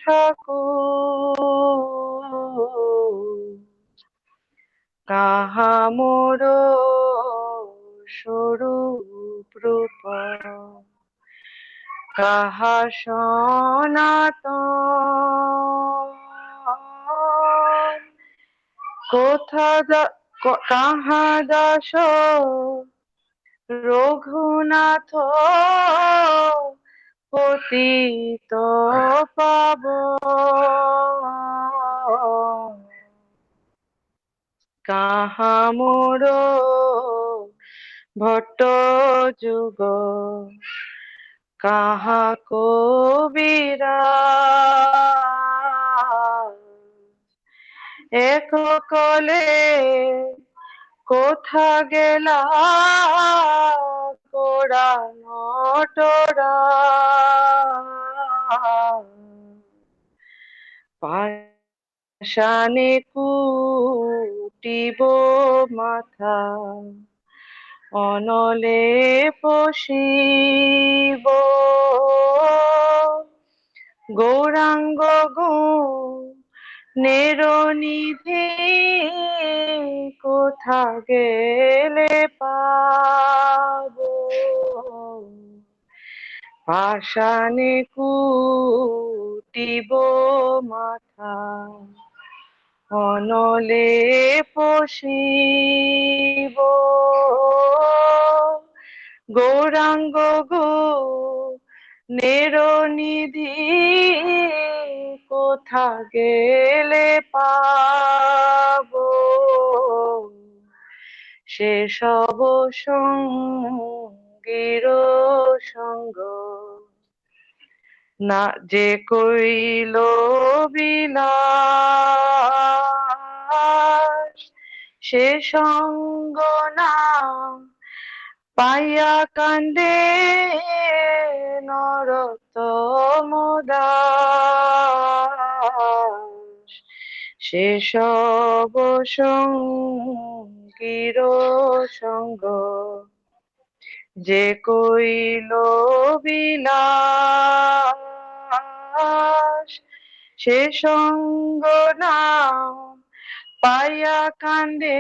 ঠাকুর, কাহা মোর স্বরূপ রূপ, কাহা সনাতন, কাহা দাস রঘুনাথ পতিত পাবন, কাহা মোর ভট্ট যুগ, কাহা কবিরা এক কলে কোথা গেলা কোড়া নটরা, পাষাণে কুটিব মাথা, অনলে পশিব গৌরাঙ্গ গুণের নিধি, কোথা গেলে পাব, পাষাণে কুটিব মাথা, অনলে পশিব গৌরাঙ্গ গুণের নিধি, কোথা গেলে পাব, সে সব সঙ্গীর সঙ্গ, না যে কইল বিলাস, সে সঙ্গ না পাইয়া কান্দে নরোত্তম দাস, সে সব সঙ্গীর সঙ্গ, যে কইল বিলাস, সে সঙ্গ না পাইয়া কান্দে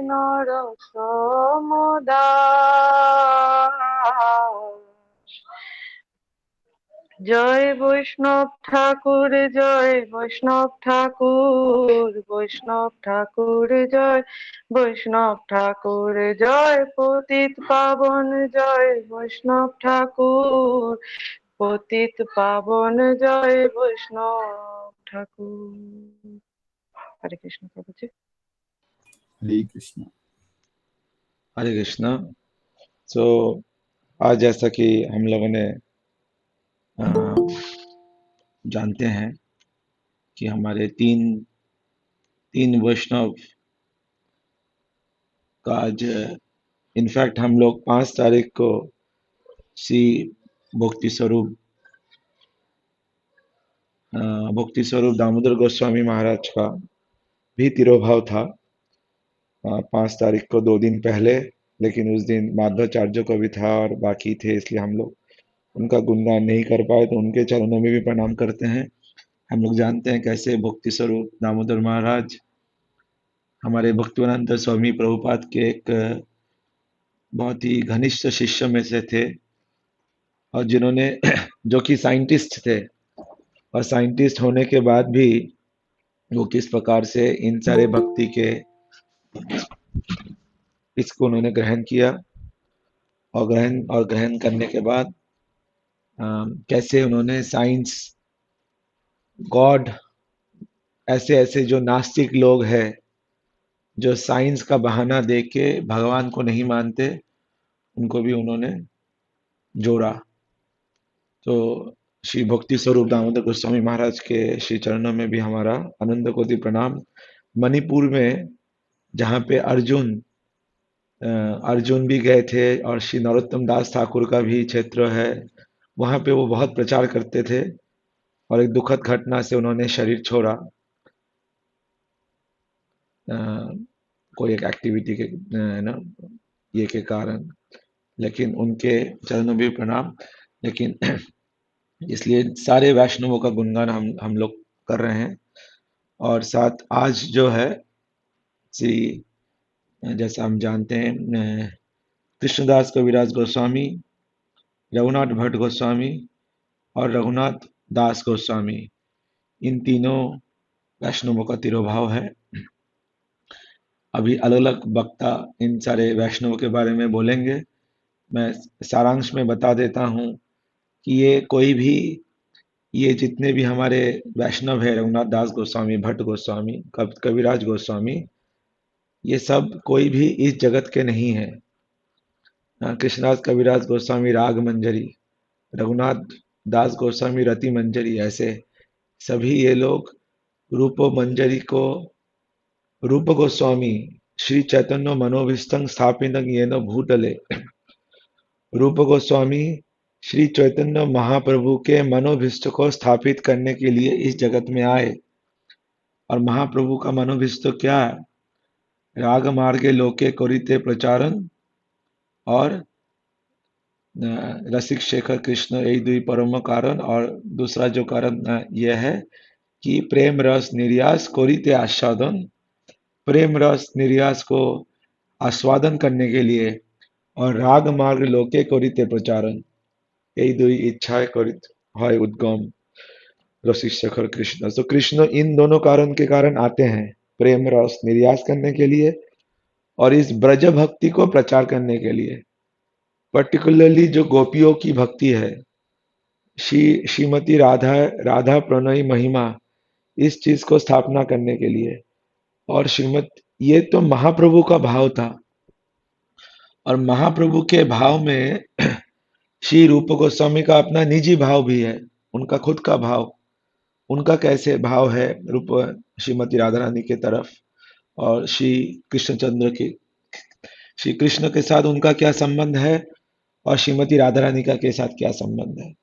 নরোত্তম দাস। জয় বৈষ্ণব ঠাকুর, জয় বৈষ্ণব ঠাকুর, বৈষ্ণব ঠাকুর জয়, বৈষ্ণব ঠাকুর জয়, পতিত পাবন জয় বৈষ্ণব ঠাকুর, পতিত পাবন জয় বৈষ্ণব ঠাকুর। हरे कृष्ण प्रभु जी। हरे कृष्ण। हरे कृष्ण। तो आज जैसा कि हम लोगों ने जानते हैं कि हमारे तीन वैष्णव का आज इनफैक्ट हम लोग 5 तारीख को श्री भक्ति स्वरूप दामोदर गोस्वामी महाराज का भी तिरोभाव था 5 तारीख को 2 दिन पहले, लेकिन उस दिन माधवाचार्य को भी था और बाकी थे, इसलिए हम लोग उनका गुणगान नहीं कर पाए, तो उनके चरणों में भी प्रणाम करते हैं। हम लोग जानते हैं कैसे भक्ति स्वरूप दामोदर महाराज हमारे भक्तिवेदांत स्वामी प्रभुपाद के एक बहुत ही घनिष्ठ शिष्य में से थे, और जिन्होंने जो कि साइंटिस्ट थे, और साइंटिस्ट होने के बाद भी वो किस प्रकार से इन सारे भक्ति के इसको उन्होंने ग्रहण किया, और ग्रहण करने के बाद कैसे उन्होंने साइंस, गॉड, ऐसे जो नास्तिक लोग हैं जो साइंस का बहाना देके भगवान को नहीं मानते, उनको भी उन्होंने जोड़ा। तो श्री भक्ति स्वरूप दामोदर गोस्वामी महाराज के श्री चरणों में भी हमारा आनंद कोटि प्रणाम। मणिपुर में जहाँ पे अर्जुन भी गए थे और श्री नरोत्तम दास ठाकुर का भी क्षेत्र है, वहाँ पे वो बहुत प्रचार करते थे, और एक दुखद घटना से उन्होंने शरीर छोड़ा, कोई एक एक्टिविटी के ये के कारण, लेकिन उनके चरणों में भी प्रणाम। लेकिन इसलिए सारे वैष्णवों का गुणगान हम लोग कर रहे हैं। और साथ आज जो है श्री, जैसा हम जानते हैं, कृष्णदास कविराज गोस्वामी, रघुनाथ भट्ट गोस्वामी और रघुनाथ दास गोस्वामी, इन तीनों वैष्णवों का तिरोभाव है। अभी अलग अलग वक्ता इन सारे वैष्णवों के बारे में बोलेंगे। मैं सारांश में बता देता हूँ कि ये जितने भी हमारे वैष्णव है, रघुनाथ दास गोस्वामी, भट्ट गोस्वामी, कविराज गोस्वामी, ये सब कोई भी इस जगत के नहीं है। कृष्णदास कविराज गोस्वामी राग मंजरी, रघुनाथ दास गोस्वामी रति मंजरी, ऐसे सभी ये लोग रूप मंजरी को, रूप गोस्वामी श्री चैतन्य मनोभीष्टं स्थापितं येन भूतले, रूप गोस्वामी श्री चैतन्य महाप्रभु के मनोभीष्ट को स्थापित करने के लिए इस जगत में आए। और महाप्रभु का मनोभीष्ट क्या है? राग मार्गे लोके करिते प्रचारन और रसिक शेखर कृष्ण, यही दुई परम कारण। और दूसरा जो कारण यह है कि प्रेम रस निर्यास करिते आस्वादन, प्रेम रस निर्यास को आस्वादन करने के लिए, और राग मार्ग लोके करिते प्रचारन, यही दुई इच्छाएं करित है उद्गम रसिक शेखर कृष्ण। तो कृष्ण इन दोनों कारण के कारण आते हैं, प्रेम रस निर्यास करने के लिए और इस ब्रज भक्ति को प्रचार करने के लिए। पर्टिकुलरली जो गोपियों की भक्ति है, श्रीमती राधा राधा प्रणयी महिमा, इस चीज को स्थापना करने के लिए। और श्रीमत, ये तो महाप्रभु का भाव था, और महाप्रभु के भाव में श्री रूप गोस्वामी का अपना निजी भाव भी है, उनका खुद का भाव। उनका कैसे भाव है रूप श्रीमती राधा रानी के तरफ, और श्री कृष्णचंद्र के, श्री कृष्ण के साथ उनका क्या संबंध है और श्रीमती राधा रानी का के साथ क्या संबंध है।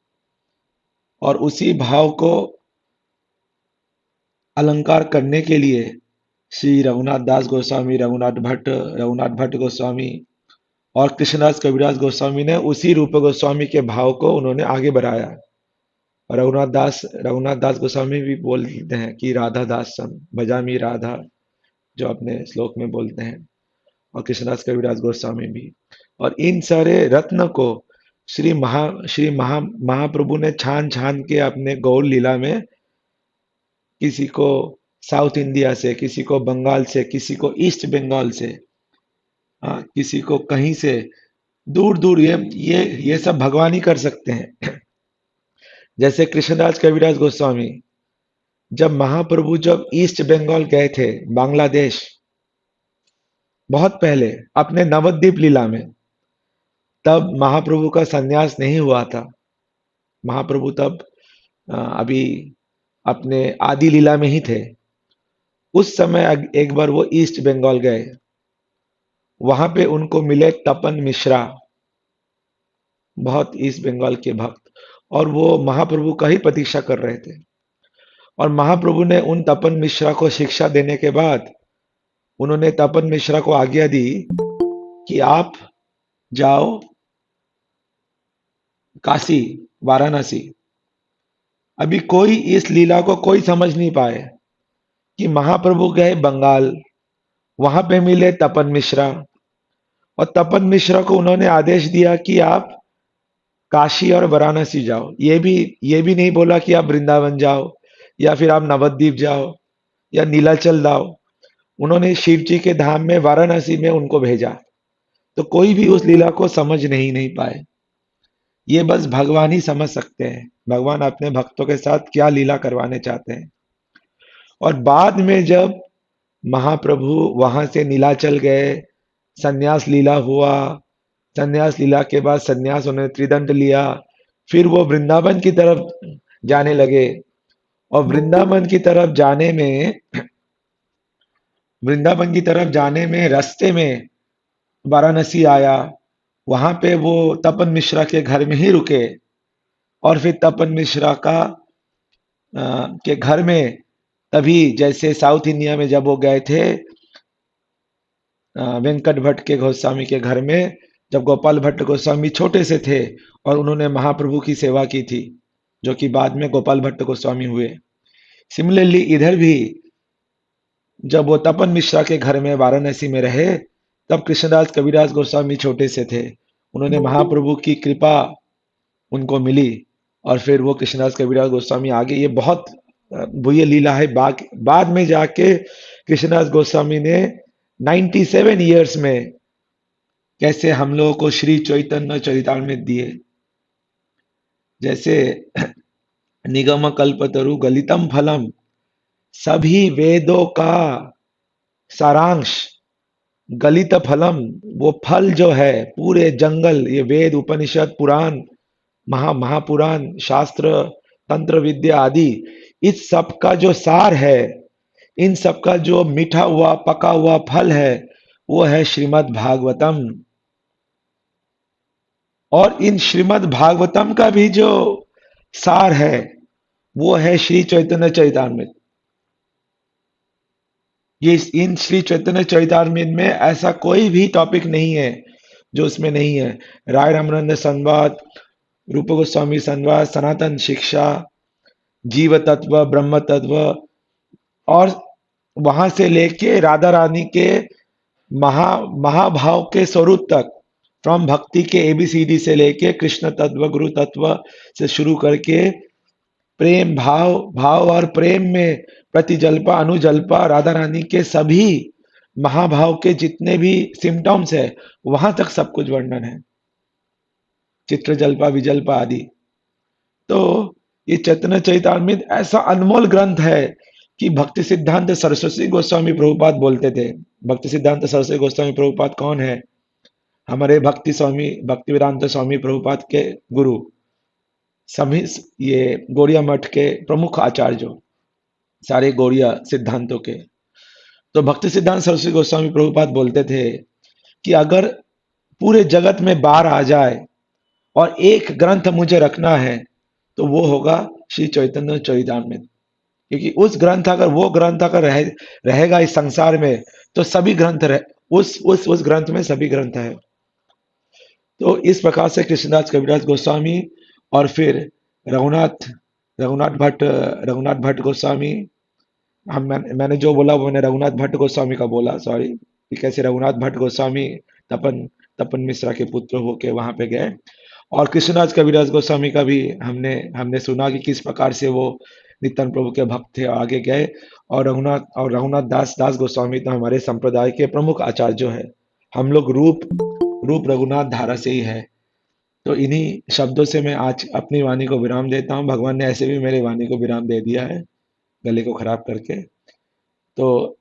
और उसी भाव को अलंकार करने के लिए श्री रघुनाथ दास गोस्वामी, रघुनाथ भट्ट गोस्वामी और कृष्णदास कविराज गोस्वामी ने उसी रूप गोस्वामी के भाव को उन्होंने आगे बढ़ाया। और रघुनाथ दास गोस्वामी भी बोलते हैं कि राधा दासम भजामी राधा, जो अपने श्लोक में बोलते हैं, और कृष्णदास कविराज गोस्वामी भी। और इन सारे रत्न को महाप्रभु ने छान छान के अपने गौर लीला में, किसी को साउथ इंडिया से, किसी को बंगाल से, किसी को ईस्ट बंगाल से, किसी को कहीं से, दूर दूर, ये सब भगवान ही कर सकते हैं। जैसे कृष्णदास कविराज गोस्वामी, जब ईस्ट बंगाल गए थे, बांग्लादेश, बहुत पहले अपने नवद्वीप लीला में, तब महाप्रभु का संन्यास नहीं हुआ था। महाप्रभु तब अभी अपने आदि लीला में ही थे। उस समय एक बार वो ईस्ट बंगाल गए, वहां पे उनको मिले तपन मिश्रा, बहुत ईस्ट बंगाल के भक्त, और वो महाप्रभु का ही प्रतीक्षा कर रहे थे। और महाप्रभु ने उन तपन मिश्रा को शिक्षा देने के बाद, उन्होंने तपन मिश्रा को आज्ञा दी कि आप जाओ काशी, वाराणसी। अभी कोई इस लीला को कोई समझ नहीं पाए कि महाप्रभु गए बंगाल, वहां पे मिले तपन मिश्रा, और तपन मिश्रा को उन्होंने आदेश दिया कि आप काशी और वाराणसी जाओ। ये भी नहीं बोला कि आप वृंदावन जाओ, या फिर आप नवद्वीप जाओ, या नीलाचल जाओ। उन्होंने शिव जी के धाम में वाराणसी में उनको भेजा। तो कोई भी उस लीला को समझ नहीं पाए। ये बस भगवान ही समझ सकते हैं, भगवान अपने भक्तों के साथ क्या लीला करवाने चाहते हैं। और बाद में जब महाप्रभु वहां से नीलाचल गए, संन्यास लीला हुआ, संन्यास लीला के बाद संन्यास उन्होंने त्रिदंड लिया, फिर वो वृंदावन की तरफ जाने लगे। और वृंदावन की तरफ जाने में रास्ते में वाराणसी आया। वहां पे वो तपन मिश्रा के घर में ही रुके, और फिर तपन मिश्रा के घर में, तभी जैसे साउथ इंडिया में जब वो गए थे वेंकट भट्ट के गोस्वामी के घर में, जब गोपाल भट्ट गोस्वामी छोटे से थे और उन्होंने महाप्रभु की सेवा की थी, जो कि बाद में गोपाल भट्ट गोस्वामी हुए। सिमिलरली इधर भी जब वो तपन मिश्रा के घर में वाराणसी में रहे, तब कृष्णदास कविराज गोस्वामी छोटे से थे। उन्होंने महाप्रभु की कृपा उनको मिली और फिर वो कृष्णदास कविराज गोस्वामी आगे, ये बहुत भव्य लीला है। बाद में जाके कृष्णदास गोस्वामी ने 97 ईयर्स में कैसे हम लोगों को श्री चैतन्य चरितामृत दिए। जैसे निगम कल्पतरु गलितम फलम, सभी वेदों का सारांश गलित फलम, वो फल जो है पूरे जंगल, ये वेद उपनिषद पुराण महापुराण शास्त्र तंत्र विद्या आदि, इस सब का जो सार है, इन सब का जो मीठा हुआ पका हुआ फल है, वो है श्रीमद् भागवतम। और इन श्रीमद् भागवतम का भी जो सार है वो है श्री चैतन्य चरितामृत। ये इन श्री चैतन्य चरितामृत में ऐसा कोई भी टॉपिक नहीं है जो उसमें नहीं है। राय रामानंद संवाद, रूप गोस्वामी संवाद, सनातन शिक्षा, जीव तत्व, ब्रह्म तत्व, और वहां से लेके राधा रानी के महाभाव के स्वरूप तक, फ्रॉम भक्ति के एबीसीडी से लेके कृष्ण तत्व गुरु तत्व से शुरू करके प्रेम भाव भाव और प्रेम में प्रतिजल्पा अनुजल्पा राधा रानी के सभी महाभाव के जितने भी सिम्टम्स है वहां तक सब कुछ वर्णन है, चित्र जल्पा विजल्पा आदि। तो ये चैतन्य चरितामृत ऐसा अनमोल ग्रंथ है कि भक्ति सिद्धांत सरस्वती गोस्वामी प्रभुपाद बोलते थे। भक्ति सिद्धांत सरस्वती गोस्वामी प्रभुपाद कौन है? हमारे भक्ति स्वामी भक्ति वेदांत स्वामी प्रभुपाद के गुरु, सभी ये गौड़िया मठ के प्रमुख आचार्य, जो सारे गौड़िया सिद्धांतों के। तो भक्ति सिद्धांत सरस्वती गोस्वामी प्रभुपाद बोलते थे कि अगर पूरे जगत में बाढ़ आ जाए और एक ग्रंथ मुझे रखना है तो वो होगा श्री चैतन्य चरितामृत, क्योंकि वो ग्रंथ अगर रहेगा इस संसार में तो सभी ग्रंथ उस ग्रंथ में सभी ग्रंथ है। तो इस प्रकार से कृष्णदास कविराज गोस्वामी और फिर रघुनाथ रघुनाथ भट्ट गोस्वामी, मैंने जो बोला वो मैंने रघुनाथ भट्ट गोस्वामी का बोला, सॉरी। कैसे रघुनाथ भट्ट गोस्वामी तपन तपन मिश्रा के पुत्र होके वहां पे गए, और कृष्णदास कविराज गोस्वामी का भी हमने सुना कि किस प्रकार से वो नित्यानंद प्रभु के भक्त थे और आगे गए। और रघुनाथ दास गोस्वामी तो हमारे संप्रदाय के प्रमुख आचार्य जो है। हम लोग रूप रघुनाथ धारा से ही है। तो इन्हीं शब्दों से मैं आज अपनी वाणी को विराम देता हूँ। भगवान ने ऐसे भी मेरी वाणी को विराम दे दिया है गले को खराब करके। तो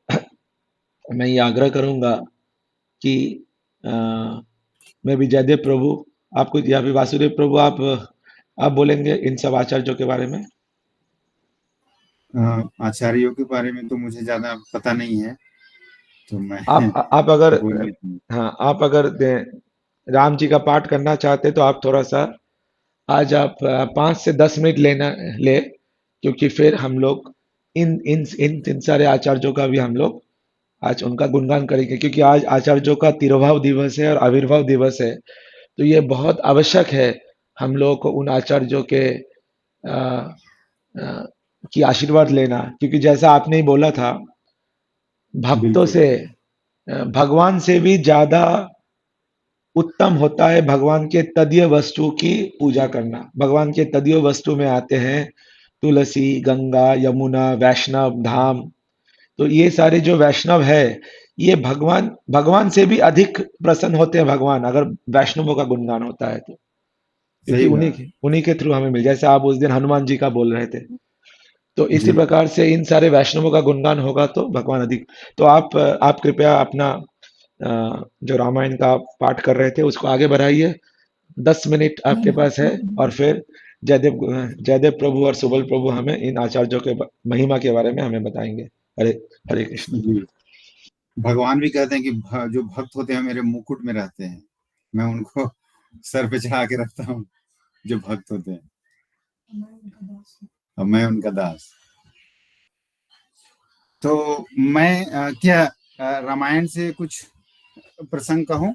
मैं ये आग्रह करूंगा कि अ, मैं भी जयदेव प्रभु आपको, या फिर वासुदेव प्रभु आप बोलेंगे इन सब आचार्यों के बारे में। आचार्यों के बारे में तो मुझे ज्यादा पता नहीं है, तो मैं आप अगर बोलने की। हाँ, आप अगर राम जी का पाठ करना चाहते तो आप थोड़ा सा आज आप 5 से 10 मिनट ले, क्योंकि फिर हम लोग इन सारे आचार्यों का भी हम लोग आज उनका गुणगान करेंगे, क्योंकि आज आचार्यों का तिरुभाव दिवस है और आविर्भाव दिवस है। तो ये बहुत आवश्यक है हम लोगों को उन आचार्यों के आ, आ, की आशीर्वाद लेना, क्योंकि जैसा आपने ही बोला था, भक्तों बिल्कुल से भगवान से भी ज्यादा उत्तम होता है भगवान के तदीय वस्तु की पूजा करना। भगवान के तदीय वस्तु में आते हैं तुलसी, गंगा, यमुना, वैष्णव धाम। तो ये सारे जो वैष्णव है, ये भगवान भगवान से भी अधिक प्रसन्न होते हैं भगवान, अगर वैष्णवों का गुणगान होता है तो, क्योंकि सही उन्हीं बात। उन्हीं के थ्रू हमें मिल, जैसे आप उस दिन हनुमान जी का बोल रहे थे। तो इसी जी प्रकार से इन सारे वैष्णवों का गुणगान होगा तो भगवान अधिक। तो आप कृपया अपना जो रामायण का पाठ कर रहे थे उसको आगे बढ़ाइए। 10 मिनट आपके पास है, और फिर जयदेव प्रभु और सुबल प्रभु हमें इन आचार्यों के महिमा के बारे में हमें बताएंगे। हरे हरे कृष्ण। जी। भगवान भी कहते हैं कि जो भक्त होते हैं मेरे मुकुट में रहते हैं, मैं उनको सर पे चढ़ा के रखता हूँ, जो भक्त होते हैं, और मैं उनका दास। तो मैं क्या रामायण से कुछ प्रसंग कहूँ?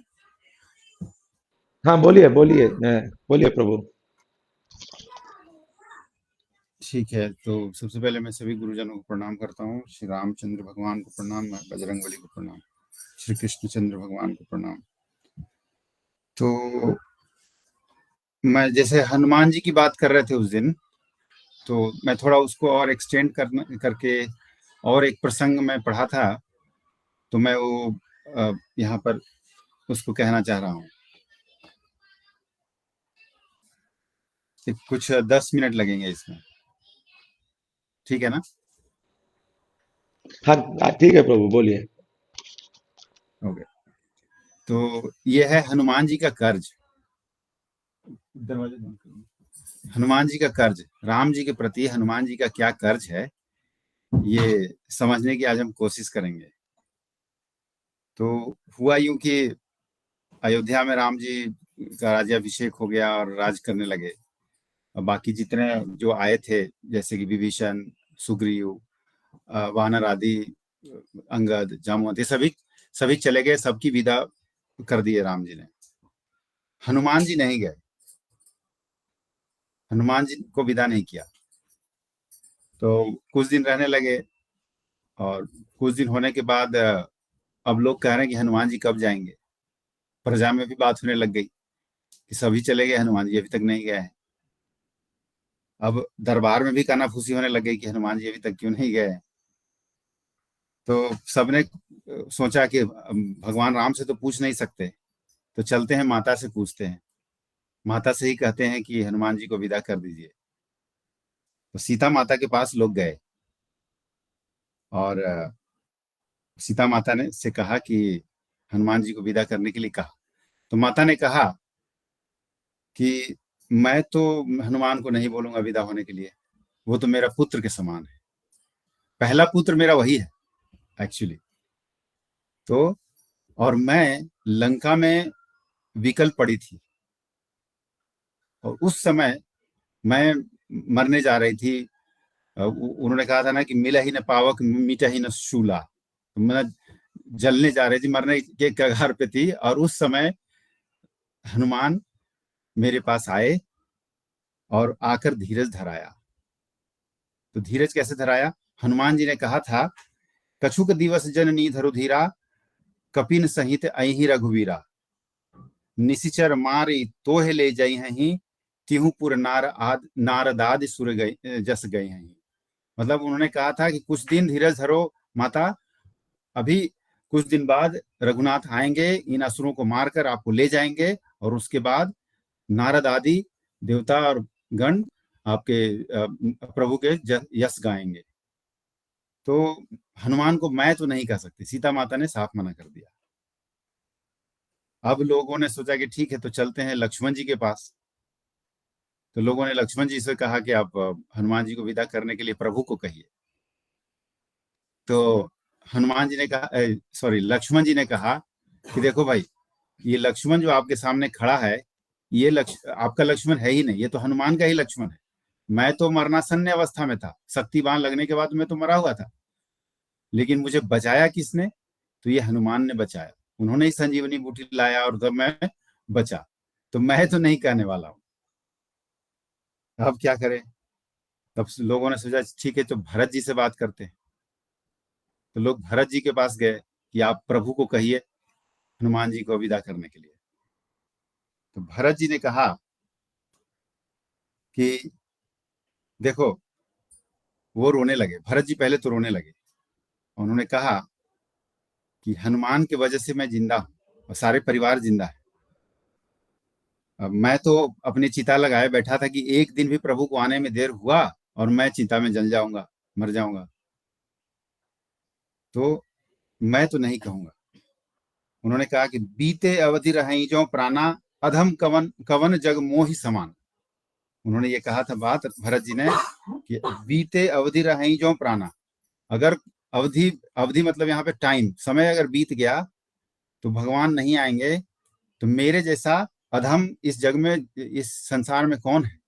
हाँ, बोलिए बोलिए, बोलिए प्रभु। ठीक है, तो सबसे पहले मैं सभी गुरुजनों को प्रणाम करता हूँ। श्री रामचंद्र भगवान को प्रणाम, बजरंगबली को प्रणाम, श्री कृष्णचंद्र भगवान को प्रणाम। तो मैं जैसे हनुमान जी की बात कर रहे थे उस दिन, तो मैं थोड़ा उसको और एक्सटेंड करके और एक प्रसंग में पढ़ा था, तो मैं वो यहाँ पर उसको कहना चाह रहा हूँ। कुछ 10 मिनट लगेंगे इसमें, ठीक है ना? हाँ ठीक है प्रभु, बोलिए। ओके। तो ये है हनुमान जी का कर्ज। दरवाजा बंद करो। हनुमान जी का कर्ज, राम जी के प्रति हनुमान जी का क्या कर्ज है, ये समझने की आज हम कोशिश करेंगे। तो हुआ यूं कि अयोध्या में राम जी का राज्याभिषेक हो गया और राज करने लगे। और बाकी जितने जो आए थे, जैसे कि विभीषण, सुग्रीव, वानर आदि, अंगद, जामवंत, ये सभी सभी चले गए, सबकी विदा कर दिए राम जी ने। हनुमान जी नहीं गए, हनुमान जी को विदा नहीं किया। तो कुछ दिन रहने लगे, और कुछ दिन होने के बाद अब लोग कह रहे हैं कि हनुमान जी कब जाएंगे। प्रजा में भी बात होने लग गई कि सभी चले गए, हनुमान जी अभी तक नहीं गए हैं। अब दरबार में भी कानाफूसी होने लग गई कि हनुमान जी अभी तक क्यों नहीं गए हैं। तो सबने सोचा कि भगवान राम से तो पूछ नहीं सकते, तो चलते हैं माता से पूछते हैं, माता से ही कहते हैं कि हनुमान जी को विदा कर दीजिए। तो सीता माता के पास लोग गए, और सीता माता ने से कहा कि हनुमान जी को विदा करने के लिए कहा। तो माता ने कहा कि मैं तो हनुमान को नहीं बोलूंगा विदा होने के लिए, वो तो मेरा पुत्र के समान है, पहला पुत्र मेरा वही है एक्चुअली। तो और मैं लंका में विकल पड़ी थी, और उस समय मैं मरने जा रही थी। उन्होंने कहा था ना कि मिला ही न पावक मीठा ही न शूला, तो मैं जलने जा रही थी, मरने के कगार पे थी, और उस समय हनुमान मेरे पास आए और आकर धीरज धराया। तो धीरज कैसे धराया? हनुमान जी ने कहा था, कछुक दिवस जननी धरु धीरा, कपिन सहित अहि रघुवीरा, निशिचर मारी तोहे ले जई हहीं, तिहुपुर नारदादि सुर गई जस गए हैं। मतलब उन्होंने कहा था कि कुछ दिन धीरज धरो माता, अभी कुछ दिन बाद रघुनाथ आएंगे, इन असुरों को मारकर आपको ले जाएंगे, और उसके बाद नारद आदि देवता और गण आपके प्रभु के यश गाएंगे। तो हनुमान को मैं तो नहीं कह सकती, सीता माता ने साफ मना कर दिया। अब लोगों ने सोचा कि ठीक है, तो चलते हैं लक्ष्मण जी के पास। तो लोगों ने लक्ष्मण जी से कहा कि आप हनुमान जी को विदा करने के लिए प्रभु को कहिए। तो हनुमान जी ने कहा, सॉरी, लक्ष्मण जी ने कहा कि देखो भाई, ये लक्ष्मण जो आपके सामने खड़ा है, ये आपका लक्ष्मण है ही नहीं, ये तो हनुमान का ही लक्ष्मण है। मैं तो मरणासन्न अवस्था में था, शक्तिवान लगने के बाद मैं तो मरा हुआ था, लेकिन मुझे बचाया किसने? तो ये हनुमान ने बचाया, उन्होंने ही संजीवनी बूटी लाया, और तब मैं बचा। तो मैं तो नहीं कहने वाला हूं। अब क्या करें? तब लोगों ने सोचा ठीक है, तो भरत जी से बात करते हैं। तो लोग भरत जी के पास गए कि आप प्रभु को कहिए हनुमान जी को विदा करने के लिए। तो भरत जी ने कहा कि देखो, वो रोने लगे, भरत जी पहले तो रोने लगे। उन्होंने कहा कि हनुमान की वजह से मैं जिंदा हूं, और सारे परिवार जिंदा है। अब मैं तो अपनी चिता लगाए बैठा था कि एक दिन भी प्रभु को आने में देर हुआ और मैं चिता में जल जाऊंगा, मर जाऊंगा। तो मैं तो नहीं कहूंगा। उन्होंने कहा कि बीते अवधि रही जो प्राणा, अधम कवन कवन जग मोहि समान। उन्होंने ये कहा था बात भरत जी ने कि बीते अवधि रही जो प्राणा, अगर अवधि अवधि मतलब यहाँ पे टाइम, समय अगर बीत गया तो भगवान नहीं आएंगे, तो मेरे जैसा अधम इस जग में, इस संसार में कौन है?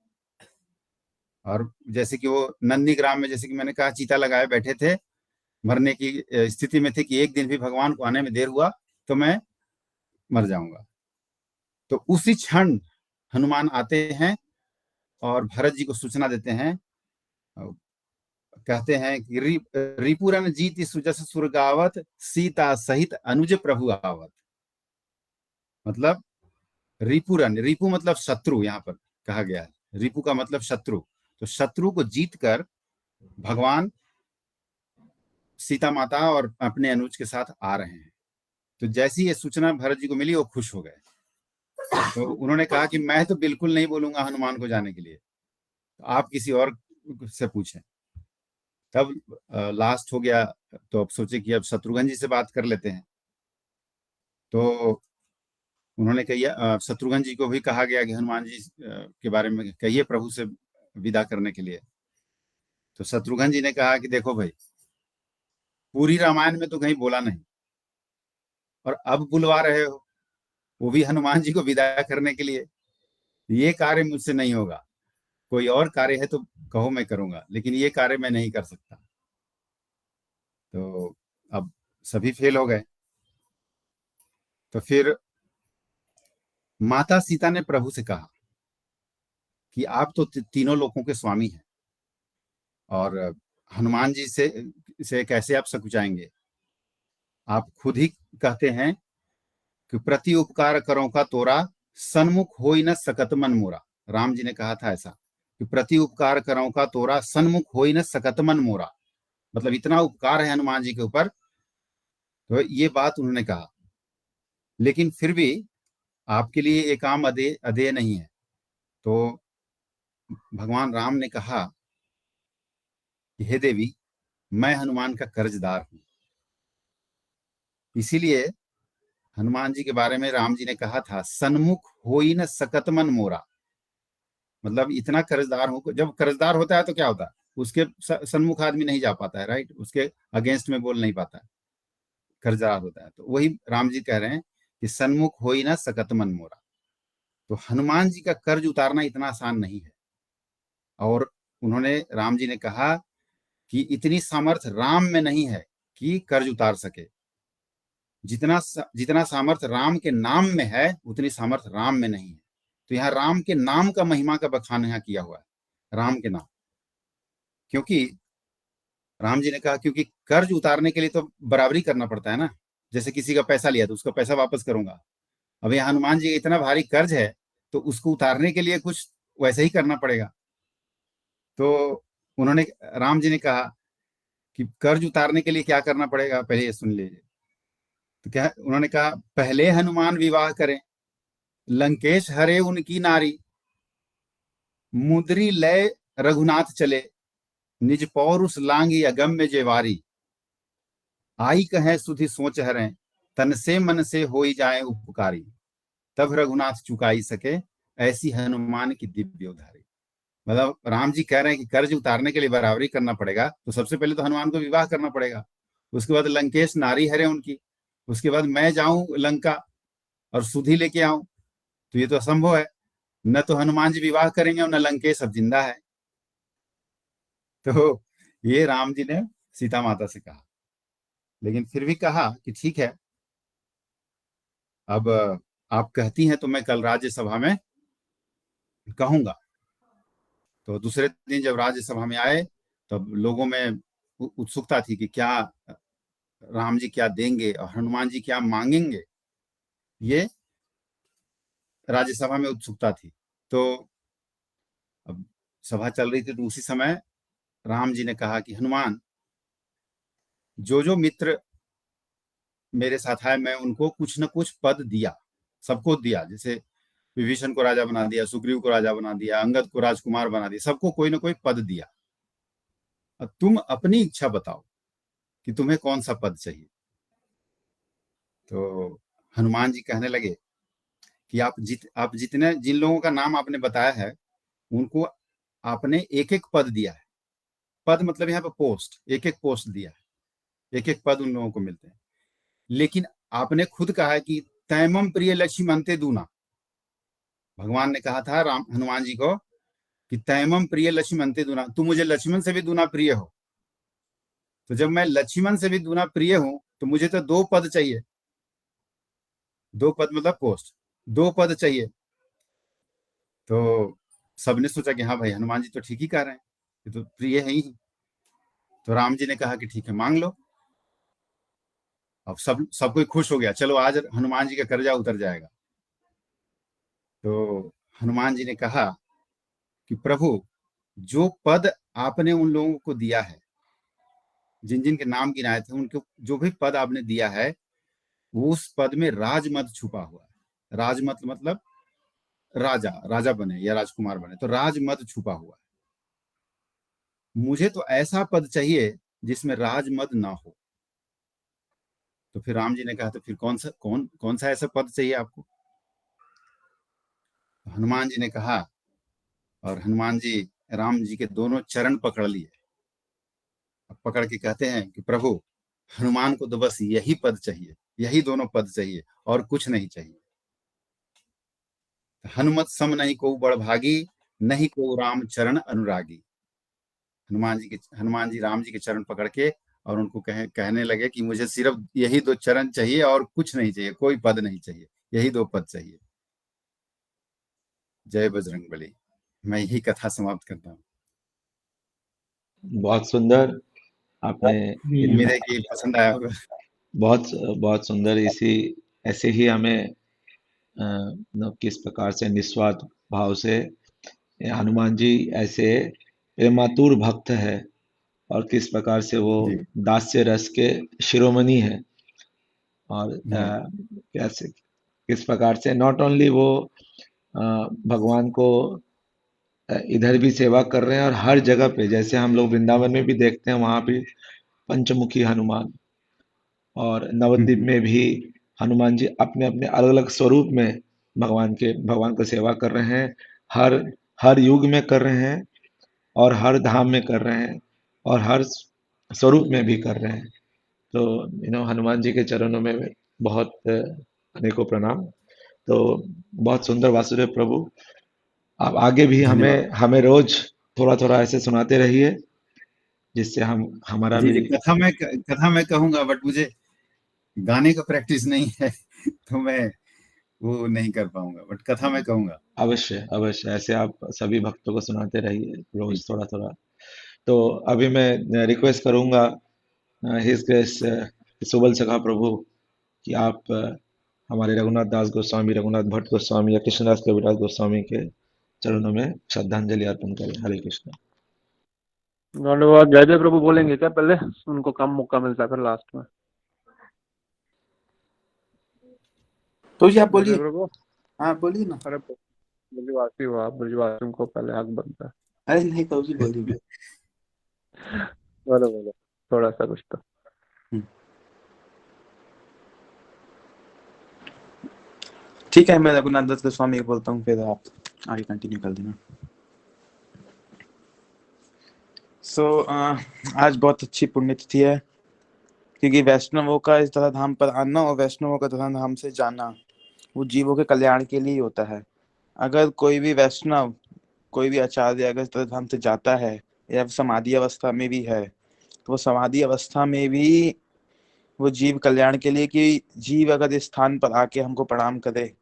और जैसे कि वो नंदी ग्राम में, जैसे कि मैंने कहा, चीता लगाए बैठे थे, मरने की स्थिति में थे कि एक दिन भी भगवान को आने में देर हुआ तो मैं मर जाऊंगा। तो उसी क्षण हनुमान आते हैं और भरत जी को सूचना देते हैं कहते हैं कि रिपुरन जीति सुजस सुरगावत सीता सहित अनुज प्रभु आवत। मतलब रिपुरन, रिपु मतलब शत्रु, यहाँ पर कहा गया है, रिपु का मतलब शत्रु। तो शत्रु को जीत कर भगवान सीता माता और अपने अनुज के साथ आ रहे हैं। तो जैसी ये सूचना भरत जी को मिली वो खुश हो गए। तो उन्होंने कहा कि मैं तो बिल्कुल नहीं बोलूंगा हनुमान को जाने के लिए, तो आप किसी और से पूछें। तब लास्ट हो गया, तो अब सोचे कि अब शत्रुघ्न जी से बात कर लेते हैं। तो उन्होंने कहिए, शत्रुघ्न जी को भी कहा गया कि हनुमान जी के बारे में कहिए प्रभु से विदा करने के लिए। तो शत्रुघ्न जी ने कहा कि देखो भाई, पूरी रामायण में तो कहीं बोला नहीं, और अब बुलवा रहे हो, वो भी हनुमान जी को विदा करने के लिए। ये कार्य मुझसे नहीं होगा। कोई और कार्य है तो कहो, मैं करूंगा, लेकिन ये कार्य मैं नहीं कर सकता। तो अब सभी फेल हो गए। तो फिर माता सीता ने प्रभु से कहा कि आप तो तीनों लोकों के स्वामी हैं, और हनुमान जी से कैसे आप सकुचाएंगे? आप खुद ही कहते हैं कि प्रति उपकार करो का तोरा, सन्मुख होई न सकत मन मोरा। राम जी ने कहा था ऐसा कि प्रति उपकार करो का तोरा, सन्मुख होई न सकत मन मोरा। मतलब इतना उपकार है हनुमान जी के ऊपर। तो ये बात उन्होंने कहा, लेकिन फिर भी आपके लिए ये काम अदेय नहीं है। तो भगवान राम ने कहा कि हे देवी, मैं हनुमान का कर्जदार हूं। इसीलिए हनुमान जी के बारे में राम जी ने कहा था, सन्मुख होई न सकत मन मोरा। मतलब इतना कर्जदार हूं। जब कर्जदार होता है तो क्या होता है, उसके सन्मुख आदमी नहीं जा पाता है, राइट, उसके अगेंस्ट में बोल नहीं पाता है, कर्जदार होता है। तो वही राम जी कह रहे हैं कि सन्मुख होई न सकत मन मोरा। तो हनुमान जी का कर्ज उतारना इतना आसान नहीं है। और उन्होंने, राम जी ने कहा कि इतनी सामर्थ्य राम में नहीं है कि कर्ज उतार सके। जितना सामर्थ्य राम के नाम में है, उतनी सामर्थ्य राम में नहीं है। तो यहाँ राम के नाम का महिमा का बखान यहाँ किया हुआ है, राम के नाम। क्योंकि राम जी ने कहा, क्योंकि कर्ज उतारने के लिए तो बराबरी करना पड़ता है ना। जैसे किसी का पैसा लिया तो उसका पैसा वापस करूंगा। अब यहाँ हनुमान जी का इतना भारी कर्ज है, तो उसको उतारने के लिए कुछ वैसे ही करना पड़ेगा। तो उन्होंने, राम जी ने कहा कि कर्ज उतारने के लिए क्या करना पड़ेगा, पहले ये सुन लीजिए। तो क्या उन्होंने कहा, पहले हनुमान विवाह करें, लंकेश हरे उनकी नारी, मुद्री लय रघुनाथ चले, निज पौरुष लांगी अगम्य जेवारी, आई कहे सुधि सोच हरें, तन से मन से होई जाए उपकारी, तब रघुनाथ चुकाई सके, ऐसी हनुमान की दिव्य उधारी। मतलब राम जी कह रहे हैं कि कर्ज उतारने के लिए बराबरी करना पड़ेगा, तो सबसे पहले तो हनुमान को विवाह करना पड़ेगा। उसके बाद लंकेश नारी हरे उनकी, उसके बाद मैं जाऊं लंका और सुधि लेके आऊं, तो ये तो असंभव है। न तो हनुमान जी विवाह करेंगे और न लंकेश अब जिंदा है। तो ये राम जी ने सीता माता से कहा, लेकिन फिर भी कहा कि ठीक है, अब आप कहती हैं तो मैं कल राज्यसभा में कहूंगा। तो दूसरे दिन जब राज्यसभा में आए, तब लोगों में उत्सुकता थी कि क्या राम जी क्या देंगे और हनुमान जी क्या मांगेंगे। ये राज्यसभा में उत्सुकता थी। तो अब सभा चल रही थी, तो उसी समय राम जी ने कहा कि हनुमान, जो जो मित्र मेरे साथ आए, मैं उनको कुछ न कुछ पद दिया, सबको दिया। जैसे विभीषण को राजा बना दिया, सुग्रीव को राजा बना दिया, अंगद को राजकुमार बना दिया, सबको कोई ना कोई पद दिया। अब तुम अपनी इच्छा बताओ कि तुम्हें कौन सा पद चाहिए। तो हनुमान जी कहने लगे कि आप जितने जिन लोगों का नाम आपने बताया है, उनको आपने एक एक पद दिया है। पद मतलब यहाँ पे पोस्ट, एक एक पोस्ट दिया है, एक एक पद उन लोगों को मिलते हैं। लेकिन आपने खुद कहा है कि तैमम प्रिय लक्ष्मणते दूना। भगवान ने कहा था राम हनुमान जी को कि तैमम प्रिय लक्ष्मणते दूना, तुम मुझे लक्ष्मण से भी दूना प्रिय हो। तो जब मैं लक्ष्मण से भी दूना प्रिय हूं, तो मुझे तो दो पद चाहिए। दो पद मतलब पोस्ट, दो पद चाहिए। तो सबने सोचा कि हाँ भाई, हनुमान जी तो ठीक ही कह रहे हैं। ये तो प्रिय है ही। तो राम जी ने कहा कि ठीक है, मांग लो। अब सब कोई खुश हो गया, चलो आज हनुमान जी का कर्जा उतर जाएगा। तो हनुमान जी ने कहा कि प्रभु, जो पद आपने उन लोगों को दिया है, जिन जिन के नाम गिनाए थे, उनको जो भी पद आपने दिया है, वो उस पद में राजमद छुपा हुआ है। राजमद मतलब राजा बने या राजकुमार बने, तो राजमद छुपा हुआ है। मुझे तो ऐसा पद चाहिए जिसमें राजमद ना हो। तो फिर राम जी ने कहा, तो फिर कौन सा ऐसा पद चाहिए आपको? तो हनुमान जी ने कहा, और हनुमान जी राम जी के दोनों चरण पकड़ लिए। अब पकड़ के कहते हैं कि प्रभु, हनुमान को तो बस यही पद चाहिए, यही दोनों पद चाहिए, और कुछ नहीं चाहिए। हनुमत सम नहीं को बड़ भागी, नहीं को राम चरण अनुरागी। हनुमान जी राम जी के चरण पकड़ के और उनको कहने लगे कि मुझे सिर्फ यही दो चरण चाहिए और कुछ नहीं चाहिए, कोई पद नहीं चाहिए, यही दो पद चाहिए। जय बजरंगबली। मैं यही कथा समाप्त करता हूँ। बहुत सुंदर आपने उम्मीद है कि पसंद आया होगा। बहुत बहुत सुंदर। इसी ऐसे ही हमें किस प्रकार से निस्वार्थ भाव से हनुमान जी ऐसे प्रेमातुर भक्त है, और किस प्रकार से वो जी। दास्य रस के शिरोमणि है। और जी। कैसे किस प्रकार से नॉट ओनली वो भगवान को इधर भी सेवा कर रहे हैं, और हर जगह पे जैसे हम लोग वृंदावन में भी देखते हैं, वहां भी पंचमुखी हनुमान, और नवद्वीप में भी हनुमान जी अपने अपने अलग अलग स्वरूप में भगवान को सेवा कर रहे हैं। हर हर युग में कर रहे हैं, और हर धाम में कर रहे हैं, और हर स्वरूप में भी कर रहे हैं। तो हनुमान जी के चरणों में बहुत अनेकों प्रणाम। तो बहुत सुंदर वासुदेव प्रभु, आप आगे भी धन्यवाद। हमें हमें रोज थोड़ा थोड़ा ऐसे सुनाते रहिए, जिससे हम हमारा जी भी। जी, कथा मैं कहूंगा, बट मुझे गाने का प्रैक्टिस नहीं है तो मैं वो नहीं कर पाऊंगा, बट कथा मैं कहूंगा। अवश्य अवश्य ऐसे आप सभी भक्तों को सुनाते रहिए जी। रोज थोड़ा थोड़ा। तो अभी मैं रिक्वेस्ट करूंगा हिज ग्रेस सुबल सखा प्रभु कि आप हमारे रघुनाथ दास गोस्वामी, रघुनाथ भट्ट गोस्वामी या कृष्णदास कविराज गोस्वामी के चरणों में श्रद्धांजलि अर्पण करें। हरे कृष्ण। धन्यवाद। जयदेव प्रभु बोलेंगे क्या पहले? उनको कम मौका मिलता है फिर लास्ट में। तो जी आप बोलिए। जयदेव प्रभु, हाँ बोलिए ना। अरे ब्रजवासी हो आप, ब्रजवासियों को पहले हक बनता है। अरे नहीं तो जी बोलिए। बोलो बोलो, थोड़ा सा कुछ तो। ठीक है, मैं रघुनाथ दत्त गोस्वामी बोलता हूँ, फिर आप आगे कंटिन्यू कर देना। आज बहुत अच्छी पुण्यतिथि है, क्योंकि वैष्णवों का इस तरह धाम पर आना और वैष्णवों का तरह धाम से जाना वो जीवों के कल्याण के लिए होता है। अगर कोई भी वैष्णव, कोई भी आचार्य अगर इस तरह धाम से जाता है या समाधि अवस्था में भी है, तो वो समाधि अवस्था में भी वो जीव कल्याण के लिए, कि जीव अगर इस स्थान पर आके हमको प्रणाम करे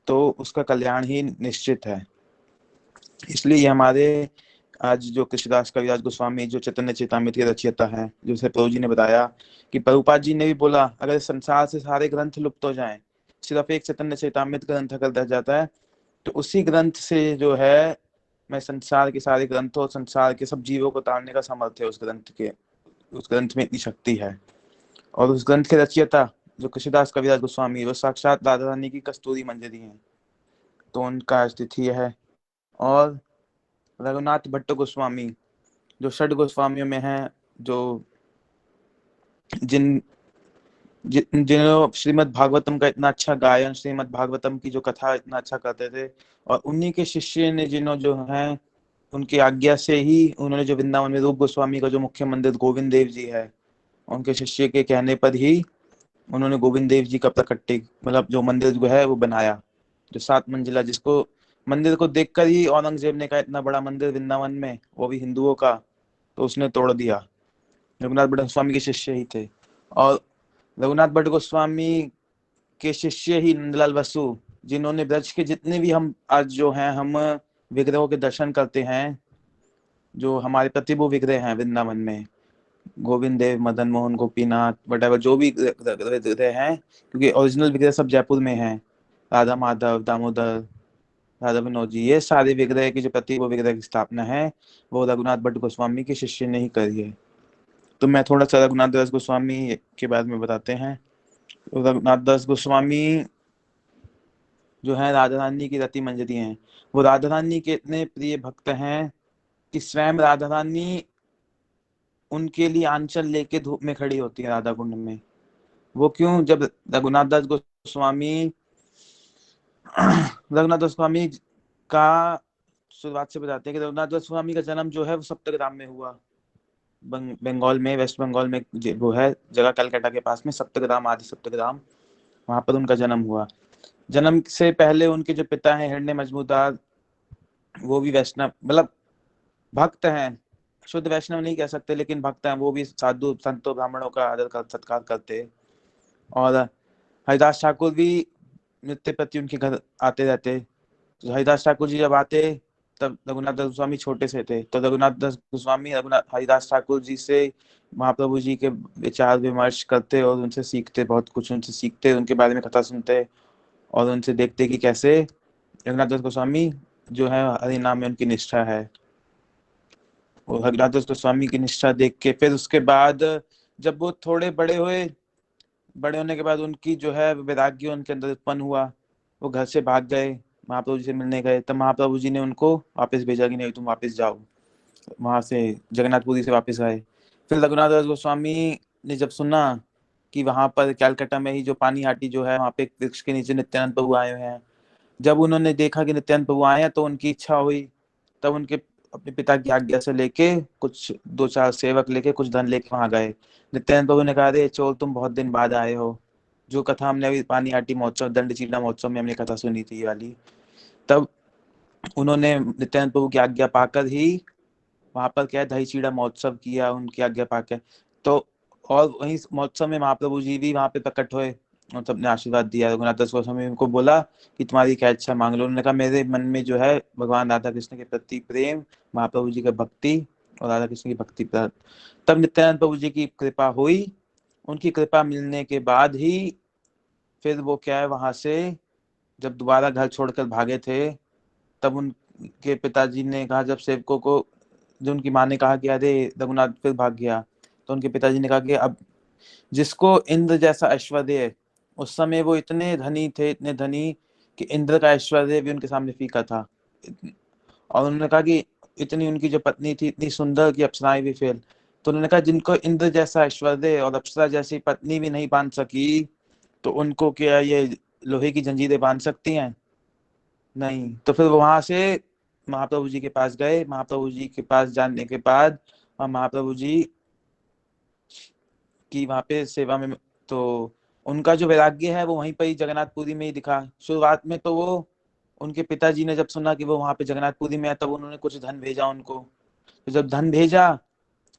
तो उसका कल्याण ही निश्चित है। इसलिए ये हमारे आज जो कृष्णदास कविराज गोस्वामी जो चैतन्य चेतामृत के रचयिता हैं, जैसे प्रभु जी ने बताया कि प्रभुपाद जी ने भी बोला, अगर संसार से सारे ग्रंथ लुप्त हो जाएं, सिर्फ एक चैतन्य चेतामृत ग्रंथ अगर रह जाता है, तो उसी ग्रंथ से जो है मैं संसार के सारे ग्रंथों, संसार के सब जीवों को तारने का सामर्थ्य है उस ग्रंथ में इतनी शक्ति है। और उस ग्रंथ के रचयिता जो कृष्णदास कविराज गोस्वामी, वो साक्षात राधा रानी की कस्तूरी मंजरी है, तो उनका स्थिति है। और रघुनाथ भट्ट गोस्वामी जो षड गोस्वामियों में हैं, जो जिन्होंने श्रीमद् भागवतम का इतना अच्छा गायन, श्रीमद् भागवतम की जो कथा इतना अच्छा करते थे, और उन्हीं के शिष्य ने जो हैं, उनकी आज्ञा से ही उन्होंने जो वृंदावन में रूप गोस्वामी का जो मुख्य मंदिर गोविंद देव जी है, उनके शिष्य के कहने पर ही उन्होंने गोविंद देव जी का प्राकट्य मतलब जो मंदिर जो है वो बनाया, जो 7 मंजिला, जिसको मंदिर को देखकर ही औरंगजेब ने कहा इतना बड़ा मंदिर वृंदावन में, वो भी हिंदुओं का, तो उसने तोड़ दिया। रघुनाथ भट्ट गोस्वामी के शिष्य ही थे। और रघुनाथ भट्ट गोस्वामी के शिष्य ही नंदलाल बसु, जिन्होंने ब्रज के जितने भी हम आज जो हैं हम विग्रहों के दर्शन करते हैं, जो हमारे प्रतिभू विग्रह हैं वृंदावन में, गोविंद देव, मदन मोहन, गोपीनाथ, वटेवर जो भी विग्रह हैं, क्योंकि ओरिजिनल विग्रह सब जयपुर में हैं, राधा माधव, दामोदर, राधा विनोद जी, ये सारे विग्रह की जो प्रतिभू विग्रह की स्थापना है वो रघुनाथ भट्ट गोस्वामी के शिष्य ने ही करी है। तो मैं थोड़ा सा रघुनाथ दास गोस्वामी के बारे में बताते हैं। रघुनाथ दास गोस्वामी जो है राधा रानी की रति मंजरी हैं। वो राधा रानी के इतने प्रिय भक्त हैं कि स्वयं राधा रानी उनके लिए आंचल लेके धूप में खड़ी होती है राधा कुंड में। वो क्यों? जब रघुनाथ दास गोस्वामी रघुनाथ दास गोस्वामी का शुरुआत से बताते हैं कि रघुनाथ दास गोस्वामी का जन्म जो है वो सप्तग्राम में हुआ, बंगाल में, वेस्ट बंगाल में वो है जगह कलकत्ता के पास में सप्तग्राम, आदि सप्तग्राम, वहां पर उनका जन्म हुआ। जन्म से पहले उनके जो पिता हैं हिरण्य मजमूदार, वो भी वैष्णव, मतलब भक्त हैं, शुद्ध वैष्णव नहीं कह सकते लेकिन भक्त हैं, वो भी साधु संतों ब्राह्मणों का आदर सत्कार करते। और हरिदास ठाकुर भी नित्य प्रति उनके घर आते रहते। तो हरिदास ठाकुर जी जब आते तब रघुनाथ दास गोस्वामी छोटे से थे, तो रघुनाथ दास गोस्वामी हरिदास ठाकुर जी से महाप्रभु जी के विचार विमर्श करते और उनसे सीखते, बहुत कुछ उनसे सीखते, उनके बारे में कथा सुनते और उनसे देखते कि कैसे रघुनाथ दास गोस्वामी जो है हरिनाम में उनकी निष्ठा है। और रघुनाथ दास गोस्वामी की निष्ठा देख के फिर उसके बाद जब वो थोड़े बड़े हुए, बड़े होने के बाद उनकी जो है वैराग्य उनके अंदर उत्पन्न हुआ, वो घर से भाग गए, महाप्रभु जी से मिलने गए, तब महाप्रभु जी ने उनको वापस भेजा कि नहीं तुम वापस जाओ, वहां से जगन्नाथपुरी से वापस आए। फिर रघुनाथ दास गोस्वामी ने जब सुना कि वहां पर कैलकाटा में ही जो पानीहाटी जो है वहां पे एक वृक्ष के नीचे नित्यानंद प्रभु आए हुए हैं, जब उन्होंने देखा कि नित्यानंद प्रभु आए हैं तो उनकी इच्छा हुई, तब उनके अपने पिता की आज्ञा से लेके कुछ 2-4 सेवक लेके कुछ धन लेके वहां गए। नित्यानंद प्रभु ने कहा, अरे चोर तुम बहुत दिन बाद आए हो, जो कथा हमने अभी पानीहाटी महोत्सव, दंडचीला महोत्सव में हमने कथा सुनी थी ये वाली, तब उन्होंने नित्यानंद प्रभु की आज्ञा पाकर ही वहां पर क्या है दही चीड़ा महोत्सव किया, उनकी आज्ञा पाकर। तो और वही महोत्सव में महाप्रभु जी भी वहां पे प्रकट हुए और सबने आशीर्वाद दिया। रघुनाथ दास गोस्वामी को बोला कि तुम्हारी क्या इच्छा मांग लो। उन्होंने कहा मेरे मन में जो है भगवान राधा कृष्ण के प्रति प्रेम, महाप्रभु जी की भक्ति और राधा कृष्ण की भक्ति पर। तब नित्यानंद प्रभु जी की कृपा हुई, उनकी कृपा मिलने के बाद ही फिर वो क्या है वहां से जब दोबारा घर छोड़कर भागे थे, तब उनके पिताजी ने कहा, जब सेवकों को, जो उनकी माँ ने कहा कि अरे रघुनाथ फिर भाग गया, तो उनके पिताजी ने कहा कि अब जिसको इंद्र जैसा ऐश्वर्य, उस समय वो इतने धनी थे, इतने धनी कि इंद्र का ऐश्वर्य भी उनके सामने फीका था। और उन्होंने कहा कि इतनी उनकी जो पत्नी थी इतनी सुंदर कि अप्सराएं भी फेल। तो उन्होंने कहा जिनको इंद्र जैसा ऐश्वर्य और अप्सरा जैसी पत्नी भी नहीं बांध सकी, तो उनको क्या ये लोहे की जंजीरें बांध सकती हैं? नहीं। तो फिर वहां से महाप्रभु जी के पास गए। महाप्रभु जी के पास जाने के बाद और महाप्रभु जी की वहां पे सेवा में, तो उनका जो वैराग्य है वो वहीं पर ही जगन्नाथपुरी में ही दिखा। शुरुआत में तो वो उनके पिताजी ने जब सुना कि वो वहां पे जगन्नाथपुरी में है, तब उन्होंने कुछ धन भेजा उनको। तो जब धन भेजा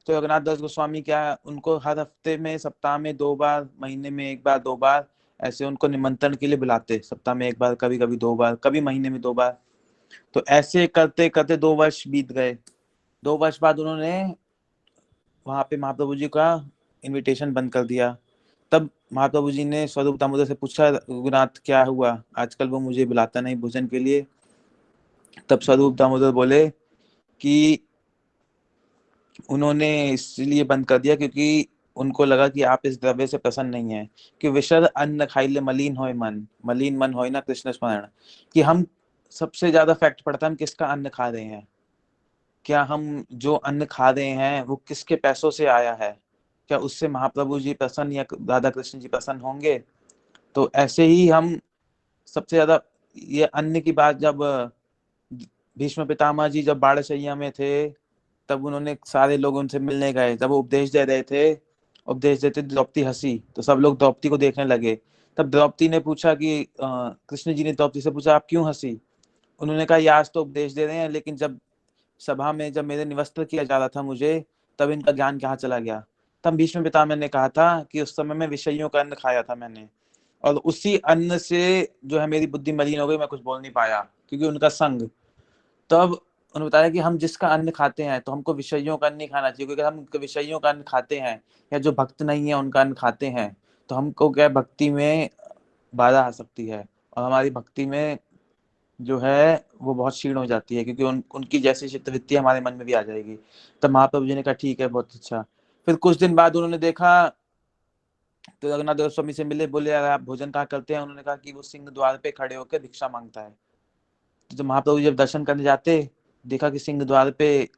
तो रघुनाथ दास गोस्वामी क्या उनको हर हफ्ते में, सप्ताह में 2 बार, महीने में 1 बार 2 बार ऐसे उनको निमंत्रण के लिए बुलाते, सप्ताह में 1 बार, कभी कभी 2 बार, कभी महीने में 2 बार। तो ऐसे करते करते 2 वर्ष बीत गए। 2 वर्ष बाद उन्होंने वहां पे महाप्रभु जी का इनविटेशन बंद कर दिया। तब महाप्रभु जी ने स्वरूप दामोदर से पूछा, रघुनाथ क्या हुआ, आजकल वो मुझे बुलाता नहीं भोजन के लिए। तब स्वरूप दामोदर बोले कि उन्होंने इसलिए बंद कर दिया क्योंकि उनको लगा कि आप इस द्रव्य से प्रसन्न नहीं है, कि विषद अन्न खाइले मलिन होय मन, मलिन मन होय ना कृष्ण स्मरण। कि हम सबसे ज्यादा फैक्ट पड़ता है हम किसका अन्न खा रहे हैं, क्या हम जो अन्न खा रहे हैं वो किसके पैसों से आया है, क्या उससे महाप्रभु जी प्रसन्न या राधा कृष्ण जी प्रसन्न होंगे। तो ऐसे ही हम सबसे ज्यादा ये अन्न की बात, जब भीष्म पितामह जी जब बाड़सैया में थे, तब उन्होंने सारे लोग उनसे मिलने गए, जब वो उपदेश दे रहे थे, उपदेश देते द्रौपदी हंसी, तो सब लोग द्रौपदी को देखने लगे। तब द्रौपदी ने पूछा कि कृष्ण जी ने द्रौपदी से पूछा आप क्यों हंसी। उन्होंने कहा ये आज तो उपदेश दे रहे हैं, लेकिन जब सभा में जब मेरे निवस्त्र किया जा रहा था मुझे, तब इनका ज्ञान कहाँ चला गया। तब भीष्म पितामह ने कहा था कि उस समय में विषयों का अन्न खाया था मैंने, और उसी अन्न से जो है मेरी बुद्धि मलिन हो गई, मैं कुछ बोल नहीं पाया क्योंकि उनका संग। तब उन्होंने बताया कि हम जिसका अन्न खाते हैं तो हमको विषयों का अन्न नहीं खाना चाहिए, क्योंकि हम विषयों का अन्न खाते हैं या जो भक्त नहीं है उनका अन्न खाते हैं तो हमको क्या भक्ति में बाधा आ सकती है और हमारी भक्ति में जो है वो बहुत क्षीण हो जाती है, क्योंकि उनकी जैसी चित्तवृत्ति हमारे मन में भी आ जाएगी। तब महाप्रभु जी ने कहा ठीक है, बहुत अच्छा। फिर कुछ दिन बाद उन्होंने देखा तो रघुनाथ गोस्वामी से मिले, बोले यार आप भोजन कहाँ करते हैं? उन्होंने कहा कि वो सिंह द्वार पे खड़े होकर भिक्षा मांगता है। तो जब महाप्रभु जब दर्शन करने जाते, देखा कि सिंह द्वार पे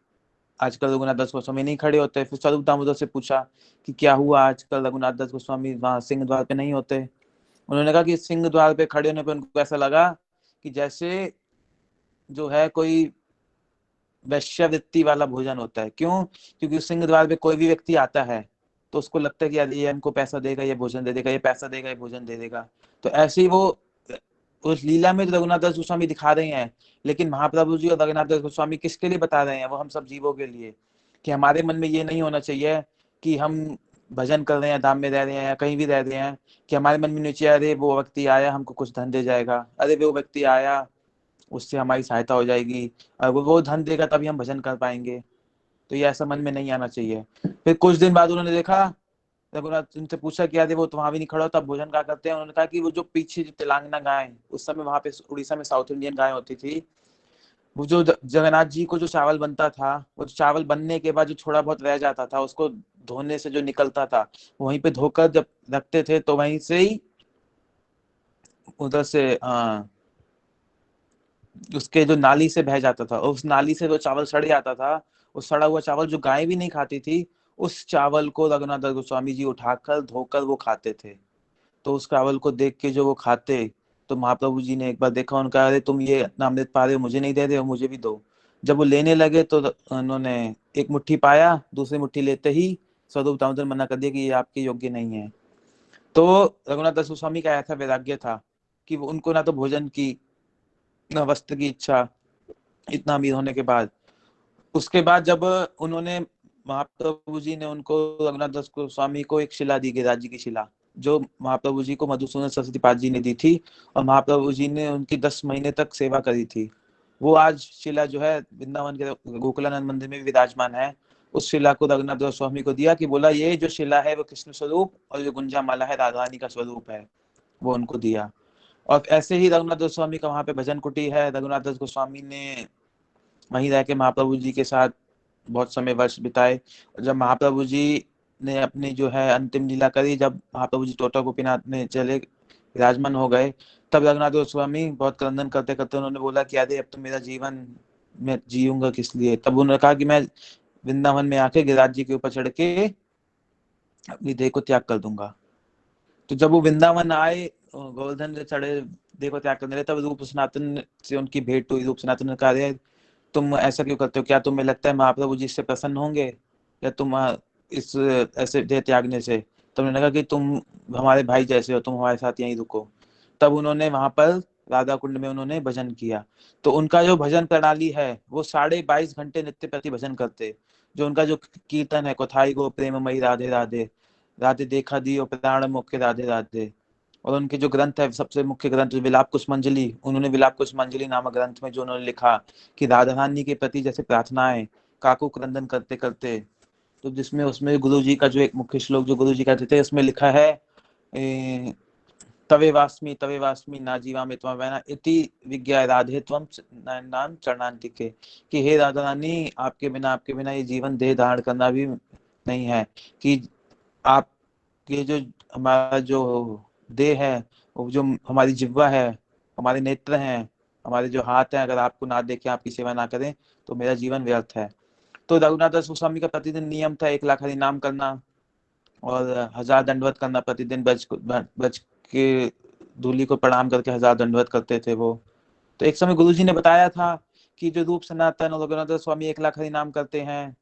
आजकल रघुनाथ दास गोस्वामी नहीं खड़े होते। फिर स्वरूप दामोदर से पूछा कि क्या हुआ, आजकल रघुनाथ दास गोस्वामी वहां सिंह द्वार पे नहीं होते? उन्होंने कहा कि सिंह द्वार पे खड़े होने पे उनको ऐसा लगा कि जैसे जो है कोई वैश्यवृत्ति वाला भोजन होता है। क्यों? क्योंकि सिंह द्वार पे कोई भी व्यक्ति आता है तो उसको लगता है कि यार ये हमको पैसा देगा, ये भोजन दे देगा, ये पैसा देगा, ये भोजन दे देगा। तो ऐसे ही वो उस लीला में तो रघुनाथ दास गोस्वामी दिखा रहे हैं, लेकिन महाप्रभु जी और रघुनाथ दास गोस्वामी किसके लिए बता रहे हैं? वो हम सब जीवों के लिए, कि हमारे मन में ये नहीं होना चाहिए कि हम भजन कर रहे हैं, धाम में रह रहे हैं या कहीं भी रह रहे हैं, कि हमारे मन में नहीं चाहिए अरे वो व्यक्ति आया हमको कुछ धन दे जाएगा, अरे वो व्यक्ति आया उससे हमारी सहायता हो जाएगी, और वो धन देगा तभी हम भजन कर पाएंगे। तो ये ऐसा मन में नहीं आना चाहिए। फिर कुछ दिन बाद उन्होंने देखा, रघुनाथ उनसे पूछा कि यार वो तो वहां भी नहीं खड़ा होता, भोजन क्या करते हैं? उन्होंने कहा कि वो जो पीछे जो तेलंगाना गाय, उस समय वहां पे उड़ीसा में साउथ इंडियन गाय होती थी, वो जो जगन्नाथ जी को जो चावल बनता था, वो चावल बनने के बाद जो थोड़ा बहुत रह जाता था उसको धोने से जो निकलता था, वहीं पे धोकर जब रखते थे तो वहीं से ही उधर से उसके जो नाली से बह जाता था, उस नाली से वो चावल सड़ जाता था। उस सड़ा हुआ चावल जो गाय भी नहीं खाती थी, उस चावल को रघुनाथ दास गोस्वामी जी उठाकर धोकर वो खाते थे। तो उस चावल को देख के जो वो खाते, तो महाप्रभु जी ने एक बार देखा, उनका अरे तुम ये अपना अमृत पा रहे हो, मुझे नहीं दे रहे हो, मुझे भी दो। जब वो लेने लगे तो उन्होंने एक मुट्ठी पाया, दूसरी मुट्ठी लेते ही स्वरूप दामोदर मना कर दिया कि ये आपके योग्य नहीं है। तो रघुनाथ दास गोस्वामी का ऐसा वैराग्य था कि उनको ना तो भोजन की न वस्त्र की इच्छा, इतना अमीर होने के बाद। उसके बाद जब उन्होंने महाप्रभु जी ने उनको रघुनाथ दास गोस्वामी को एक शिला दी, गिरिराज जी की शिला, जो महाप्रभु जी को मधुसूदन सरस्वती पाद जी ने दी थी, और महाप्रभु जी ने उनकी 10 महीने तक सेवा करी थी। वो आज शिला जो है वृंदावन के गोकुलानंद मंदिर में विराजमान है। उस शिला को रघुनाथ गोस्वामी को दिया कि बोला ये जो शिला है वो कृष्ण स्वरूप, और जो गुंजा माला है राधा रानी का स्वरूप है, वो उनको दिया। और ऐसे ही रघुनाथ गोस्वामी का वहां पे भजन कुटी है। रघुनाथ दास गोस्वामी ने वहीं रह के महाप्रभु जी के साथ बहुत समय वर्ष बिताए। जब महाप्रभु जी ने अपनी जो है अंतिम लीला करी, जब महाप्रभु जी टोटा गोपीनाथ में चले विराजमान हो गए, तब रघुनाथ गोस्वामी बहुत क्रंदन करते करते उन्होंने बोला कि अरे अब तो मेरा जीवन मैं जीऊंगा किस लिए? तब उन्होंने कहा कि मैं वृंदावन में आके गिरिराज जी के ऊपर चढ़ के अपनी देह को त्याग कर दूंगा। तो जब वो वृंदावन आए, गोवर्धन से चढ़े देह को त्याग करने लगे, तब रूप सनातन से उनकी भेंट हुई। रूप सनातन ने कहा तुम ऐसा क्यों करते हो? क्या तुम्हें लगता है महाप्रभु जी से प्रसन्न होंगे या तुम इस ऐसे देह त्यागने से? तो उन्होंने कहा कि तुम हमारे भाई जैसे हो, तुम हमारे साथ यहीं रुको। तब उन्होंने वहां पर राधा कुंड में उन्होंने भजन किया। तो उनका जो भजन प्रणाली है वो 22.5 घंटे नित्य प्रति भजन करते। जो उनका जो कीर्तन है, कोथाई गो प्रेममयी राधे राधे, राधे देखा दियो प्राण मुख्य राधे राधे। और उनके जो ग्रंथ है, सबसे मुख्य ग्रंथ विलाप कुसुमांजलि, उन्होंने विलाप कुसुमांजलि नामक ग्रंथ में जो उन्होंने लिखा कि राधा रानी के प्रति जैसे प्रार्थनाएं काकू क्रंदन करते करते, तो जिसमें उसमें गुरु जी का जो एक मुख्य श्लोक जो गुरु जी कहते थे, उसमें लिखा है तवे वास्मी ना जीवा में त्वं वैना इति विज्ञा राधे त्वं नाम चरणांतिके, कि हे राधा रानी आपके बिना ये जीवन देह धारण करना भी नहीं है, कि आप ये जो हमारा जो देह है, वो जो हमारी जिह्वा है, हमारे नेत्र हैं, हमारे जो हाथ हैं, अगर आपको ना देखें, आपकी सेवा ना करें तो मेरा जीवन व्यर्थ है। तो रघुनाथ दास गोस्वामी का प्रतिदिन नियम था 1 लाख हरिनाम करना और 1000 दंडवत करना प्रतिदिन। बज के धूलि को प्रणाम करके 1000 दंडवत करते थे वो। तो एक समय गुरु जी ने बताया था कि जो रूप सनातन और रघुनाथ दास स्वामी 1 लाख हरिनाम करते हैं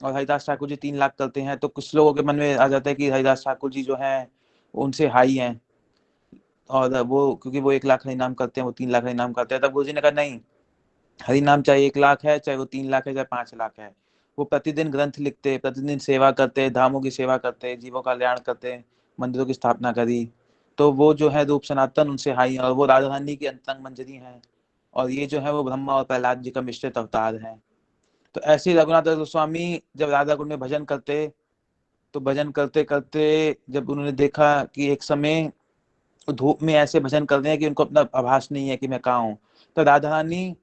और हरिदास ठाकुर जी 3 लाख करते हैं, तो कुछ लोगों के मन में आ जाता है कि हरिदास ठाकुर जी जो हैं उनसे हाई हैं, और वो क्योंकि वो 1 लाख हरिनाम करते हैं, वो 3 लाख हरिनाम करते हैं। तब गुरु जी ने कहा नहीं, हरिनाम चाहे 1 लाख है, चाहे वो 3 लाख है, चाहे 5 लाख है, वो प्रतिदिन ग्रंथ लिखते, प्रतिदिन सेवा करते, धामों की सेवा करते, जीवों का कल्याण करते, मंदिरों की स्थापना करी। तो वो जो है रूप सनातन उनसे हाई, और वो राधा रानी की अंतरंग मंजरी है, और ये जो है वो ब्रह्मा और प्रहलाद जी का मिश्रित अवतार है। तो ऐसे ही रघुनाथ दास गोस्वामी जब राधा कुंड में भजन करते, तो भजन करते करते जब उन्होंने देखा कि एक समय धूप में ऐसे भजन कर रहे हैं कि उनको अपना आभास नहीं है कि मैं कहाँ हूँ, तो राधा रानी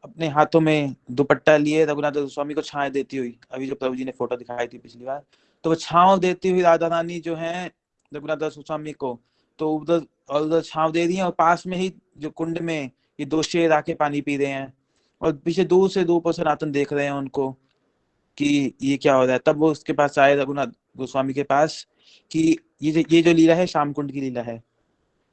अपने हाथों में दुपट्टा लिए रघुनाथ दास गोस्वामी को छाया देती हुई, अभी जो प्रभु जी ने फोटो दिखाई थी पिछली बार, तो वो छांव देती हुई राधा रानी जो है रघुनाथ दास गोस्वामी को, तो उधर और उधर छांव दे रही है, और पास में ही जो कुंड में ये दो शेर आके पानी पी रहे हैं, और पीछे दूर से दो सनातन देख रहे हैं उनको कि ये क्या हो रहा है। तब वो उसके पास आए रघुनाथ गोस्वामी के पास कि ये जो लीला है श्याम कुंड की लीला है।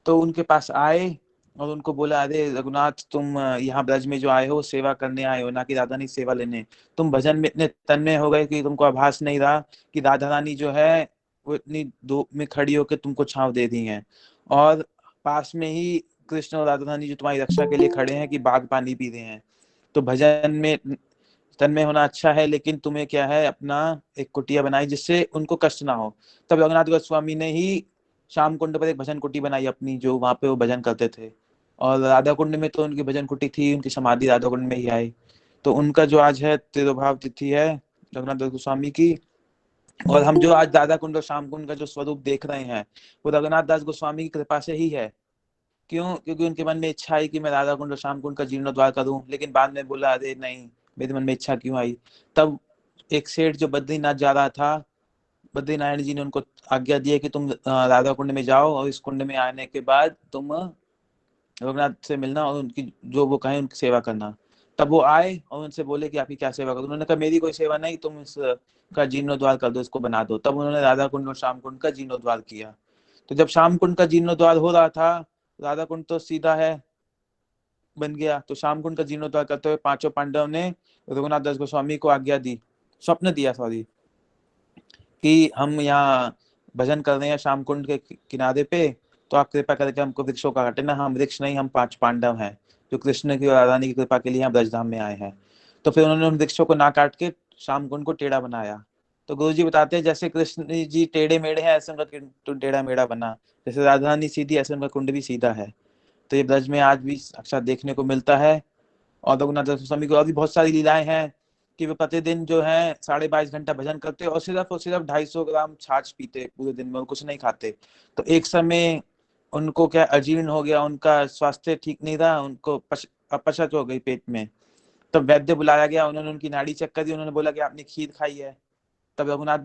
तो उनके पास आए और उनको बोला, अरे रघुनाथ तुम यहाँ ब्रज में जो आए हो सेवा करने आए हो, ना कि राधा रानी सेवा लेने। तुम भजन में इतने तन्मय हो गए कि तुमको आभास नहीं रहा कि राधा रानी जो है वो इतनी धूप में खड़ी होकर तुमको छांव दे दी है, और पास में ही कृष्ण और राधा रानी जो तुम्हारी रक्षा के लिए खड़े हैं कि बाग पानी पी रहे हैं। तो भजन में तन्मय होना अच्छा है, लेकिन तुम्हें क्या है अपना एक कुटिया बनाई जिससे उनको कष्ट ना हो। तब रघुनाथ गोस्वामी ने ही श्याम कुंड पर एक भजन कुटी बनाई अपनी, जो वहां पे वो भजन करते थे। और राधा कुंड में तो उनकी भजन कुटी थी, उनकी समाधि राधा कुंड में ही आई। तो उनका जो आज है तिरुभाव तिथि है रघुनाथ दास गोस्वामी की। और हम जो आज राधा कुंड और श्याम कुंड का जो स्वरूप देख रहे हैं वो रघुनाथ दास गोस्वामी की कृपा से ही है। क्यों? क्योंकि उनके मन में इच्छा आई कि मैं राधा कुंड और श्याम कुंड का जीर्णोद्धार करूं, लेकिन बाद में बोला अरे नहीं, मेरे मन में इच्छा क्यों आई। तब एक सेठ जो बद्रीनाथ जा रहा था, बद्रीनारायण जी ने उनको आज्ञा दी है कि तुम राधा कुंड में जाओ, और इस कुंड में आने के बाद तुम रघुनाथ से मिलना और उनकी जो वो कहें उनकी सेवा करना। तब वो आए और उनसे बोले कि आपकी क्या सेवा करूं। उन्होंने कहा मेरी कोई सेवा नहीं, तुम इसका जीर्णोद्धार कर दो, इसको बना दो। तब उन्होंने राधा कुंड और श्याम कुंड का जीर्णोद्धार किया। तो जब श्याम कुंड का जीर्णोद्धार हो रहा था, राधा कुंड तो सीधा है बन गया, तो श्याम कुंड का जीर्णोद्धार करते हुए पांचों पांडव ने रघुनाथ दास गोस्वामी को आज्ञा दी, स्वप्न दिया सॉरी, कि हम यहाँ भजन कर रहे हैं श्याम कुंड के किनारे पे, तो आप कृपा करके हमको वृक्षों का काटे ना, हम वृक्ष नहीं, हम पांच पांडव हैं जो कृष्ण की और राधा रानी की कृपा के लिए यहाँ ब्रजधाम में आए हैं। तो फिर उन्होंने उन वृक्षों को ना काट के श्याम कुंड को टेढ़ा बनाया। तो गुरु जी बताते हैं जैसे कृष्ण जी टेढ़े मेढ़े हैं ऐसे उनका कुंड टेढ़ा मेढ़ा बना, जैसे राधा रानी सीधी ऐसे उनका कुंड भी सीधा है। तो ये ब्रज में आज भी अक्सर देखने को मिलता है। और रघुनाथ दास गोस्वामी की और भी बहुत सारी लीलाएं हैं कि वे प्रतिदिन जो है 22.5 घंटा भजन करते और सिर्फ 250 ग्राम छाछ पीते पूरे दिन में, और कुछ नहीं खाते। तो एक समय उनको क्या अजीर्ण हो गया, उनका स्वास्थ्य ठीक नहीं रहा, उनको अपचत हो गई पेट में। तब वैद्य बुलाया गया, उन्होंने उनकी नाड़ी चेक कर दी, उन्होंने बोला कि आपने खीर खाई है। तब रघुनाथ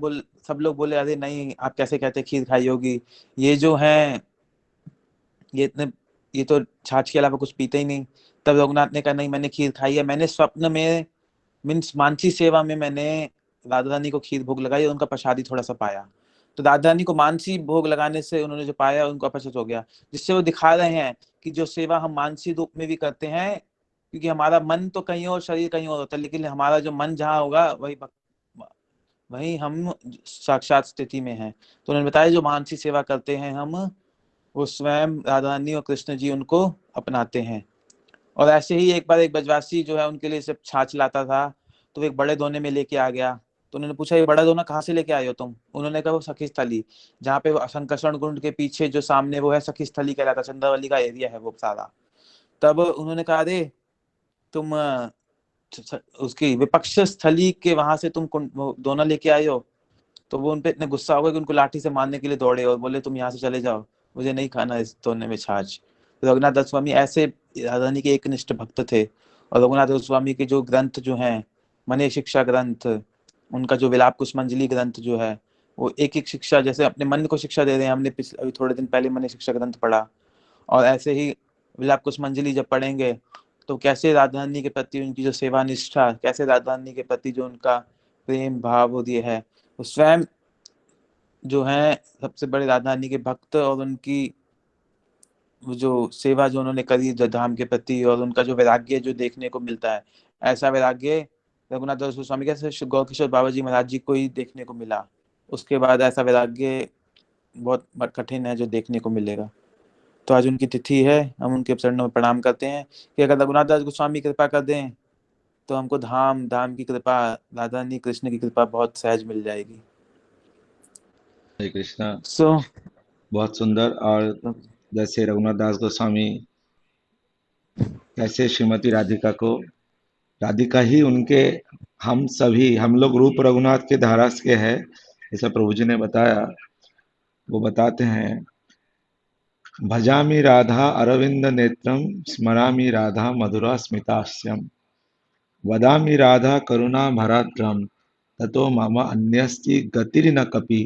सब लोग बोले अरे नहीं, आप कैसे कहते खीर खाई होगी, ये जो है ये तो छाछ के अलावा कुछ पीते ही नहीं। तब रघुनाथ ने कहा नहीं, मैंने खीर खाई है, मैंने स्वप्न में मीन्स मानसी सेवा में मैंने राधा रानी को खीर भोग लगाई और उनका प्रसादी थोड़ा सा पाया। तो राधा रानी को मानसी भोग लगाने से उन्होंने जो पाया उनको अपचत हो गया, जिससे वो दिखा रहे हैं कि जो सेवा हम मानसी रूप में भी करते हैं, क्योंकि हमारा मन तो कहीं और शरीर कहीं और होता है, लेकिन हमारा जो मन जहाँ होगा वही हम साक्षात स्थिति में है। तो उन्होंने बताया जो मानसी सेवा करते हैं हम, वो स्वयं राधा रानी और कृष्ण जी उनको अपनाते हैं। और ऐसे ही एक बार एक ब्रजवासी जो है उनके लिए सिर्फ छाछ लाता था, तो एक बड़े दोने में लेके आ गया। तो उन्होंने पूछा ये बड़ा दोना कहाँ से लेके आए हो तुम? उन्होंने कहा वो सखी स्थली, जहाँ पे वो संकर्षण कुंड के पीछे जो सामने वो है सखी स्थली कहलाता, चंद्रावली का एरिया है वो सारा। तब उन्होंने कहा अरे तुम उसकी विपक्ष स्थली के वहां से तुम वो दोना लेके आए हो। तो वो उनपे इतने गुस्सा हो गए कि उनको लाठी से मारने के लिए दौड़े और बोले तुम यहाँ से चले जाओ, मुझे नहीं खाना इस दोने में छाछ। रघुनाथ दास स्वामी ऐसे राधारानी के एक निष्ठ भक्त थे। और रघुनाथ दास स्वामी के जो ग्रंथ जो हैं, मने शिक्षा ग्रंथ, उनका जो विलाप कुसुमांजलि ग्रंथ जो है, वो एक एक शिक्षा जैसे अपने मन को शिक्षा दे रहे हैं। हमने पिछले अभी थोड़े दिन पहले मने शिक्षा ग्रंथ पढ़ा, और ऐसे ही विलाप कुसुमांजलि जब पढ़ेंगे तो कैसे राधा रानी के प्रति उनकी जो सेवा निष्ठा, कैसे राधा रानी के प्रति जो उनका प्रेम भाव और ये है, वो स्वयं जो है सबसे बड़े राधा रानी के भक्त, और उनकी वो जो सेवा जो उन्होंने करी जो धाम के प्रति, और उनका जो वैराग्य जो देखने को मिलता है, ऐसा वैराग्य रघुनाथ दास गोस्वामी कैसे गौकिशोर बाबा जी महाराज जी को ही देखने को मिला। उसके बाद ऐसा वैराग्य बहुत कठिन है जो देखने को मिलेगा। तो आज उनकी तिथि है, हम उनके चरणों में प्रणाम करते हैं कि अगर रघुनाथ दास गोस्वामी कृपा कर दें तो हमको धाम धाम की कृपा, राधा रानी कृष्ण की कृपा बहुत सहज मिल जाएगी। हरे कृष्णा। सो बहुत सुंदर। और जैसे रघुनाथ दास गोस्वामी कैसे श्रीमती राधिका ही उनके, हम लोग रूप रघुनाथ के धारास के हैं, ऐसा प्रभु जी ने बताया। वो बताते हैं, भजामि राधा अरविंद नेत्रम, स्मरामि राधा मधुरा स्मितास्यम, वदामि राधा करुणा भराद्रम, ततो मम अन्यस्ति गतिर् न कपि।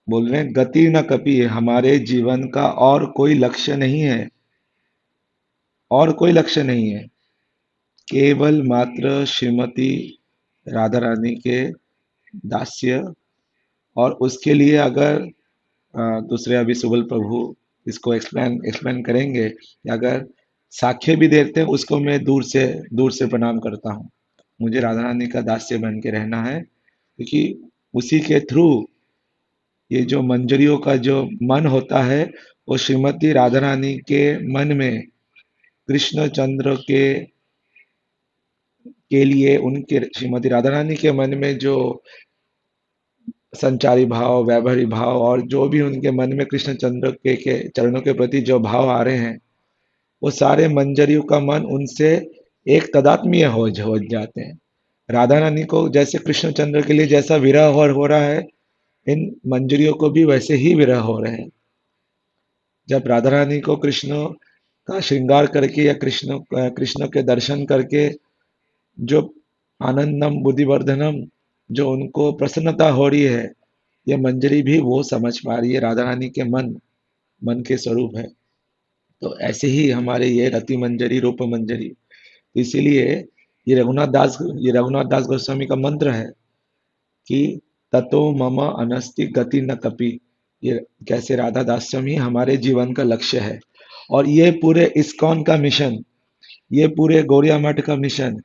बोल रहे हैं गति न कपि, हमारे जीवन का और कोई लक्ष्य नहीं है, और कोई लक्ष्य नहीं है, केवल मात्र श्रीमती राधा रानी के दास्य। और उसके लिए अगर दूसरे अभी सुबल प्रभु इसको एक्सप्लेन करेंगे कि अगर साक्ष्य भी देते हैं उसको मैं दूर से प्रणाम करता हूँ। मुझे राधा रानी का दास्य बन के रहना है, क्योंकि उसी के थ्रू ये जो मंजरियों का जो मन होता है, वो श्रीमती राधा रानी के मन में कृष्ण चंद्र के लिए, उनके श्रीमती राधा रानी के मन में जो संचारी भाव, वैभवी भाव और जो भी उनके मन में कृष्ण चंद्र के चरणों के प्रति जो भाव आ रहे हैं, वो सारे मंजरियों का मन उनसे एक तदात्मीय हो जाते हैं। राधा रानी को जैसे कृष्ण चंद्र के लिए जैसा विरह हो रहा है, इन मंजरियों को भी वैसे ही विरह हो रहे हैं। जब राधा रानी को कृष्ण का श्रृंगार करके या कृष्ण के दर्शन करके जो आनंदम बुद्धिवर्धनम, जो उनको प्रसन्नता हो रही है, ये मंजरी भी वो समझ पा रही है, राधा रानी के मन के स्वरूप है। तो ऐसे ही हमारे ये रति मंजरी, रूप मंजरी, इसीलिए ये रघुनाथ दास गोस्वामी का मंत्र है कि ततो मम अनस्ति गति न कपि। ये कैसे राधा दास्यम ही हमारे जीवन का लक्ष्य है। और ये पूरे इस्कॉन का मिशन, ये पूरे गौरिया मठ का मिशन,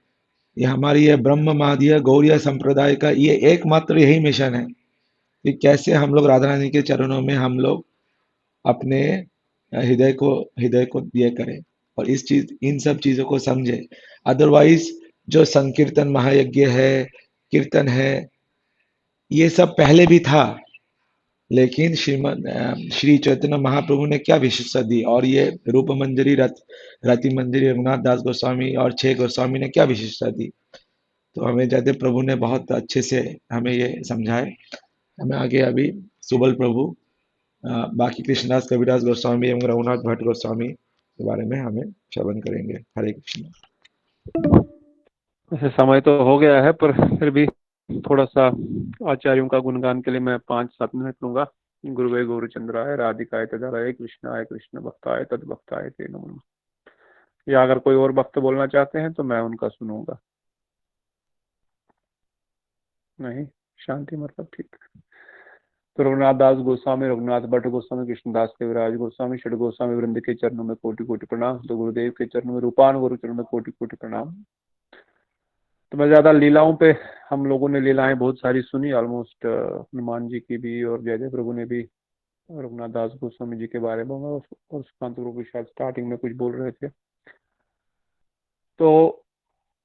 ये हमारी ये ब्रह्म माधीय गौरिया संप्रदाय का ये एकमात्र यही मिशन है कि कैसे हम लोग राधा रानी के चरणों में हम लोग अपने हृदय को ये करें और इन सब चीजों को समझे। अदरवाइज जो संकीर्तन महायज्ञ है, कीर्तन है, ये सब पहले भी था, लेकिन श्री चैतन्य महाप्रभु ने क्या विशेषता दी, और ये रूप मंजरी, रति मंजरी, रघुनाथ दास गोस्वामी और 6 गोस्वामी ने क्या विशेषता दी। तो हमें जयदेव प्रभु ने बहुत अच्छे से हमें ये समझाए। हमें आगे अभी सुबल प्रभु बाकी कृष्णदास कबीरदास गोस्वामी एवं रघुनाथ भट्ट गोस्वामी के बारे में हमें श्रवण करेंगे। हरे कृष्ण। वैसे समय तो हो गया है, पर फिर भी थोड़ा सा आचार्यों का गुणगान के लिए मैं 5-7 मिनट लूंगा। गुरुवे गौरचंद्राय राधिकाय तदाराय कृष्णाय कृष्ण भक्ताय तद भक्ताय ते नमो नमः। या अगर कोई और भक्त बोलना चाहते हैं तो मैं उनका सुनूंगा। नहीं, शांति, मतलब ठीक। तो रघुनाथ दास गोस्वामी, रघुनाथ भट्ट गोस्वामी, कृष्णदास कविराज गोस्वामी, षड गोस्वामी वृंद के चरणों में कोटि कोटि प्रणाम। तो गुरुदेव के चरणों में, रूपान गुरु चरणों में कोटि कोटि प्रणाम। तो मैं ज्यादा लीलाओं पे, हम लोगों ने लीलाएं बहुत सारी सुनी, ऑलमोस्ट हनुमान जी की भी और जयदेव प्रभु ने भी रघुनाथ दास गोस्वामी जी के बारे में, और सुकांत प्रभु शायद स्टार्टिंग में कुछ बोल रहे थे। तो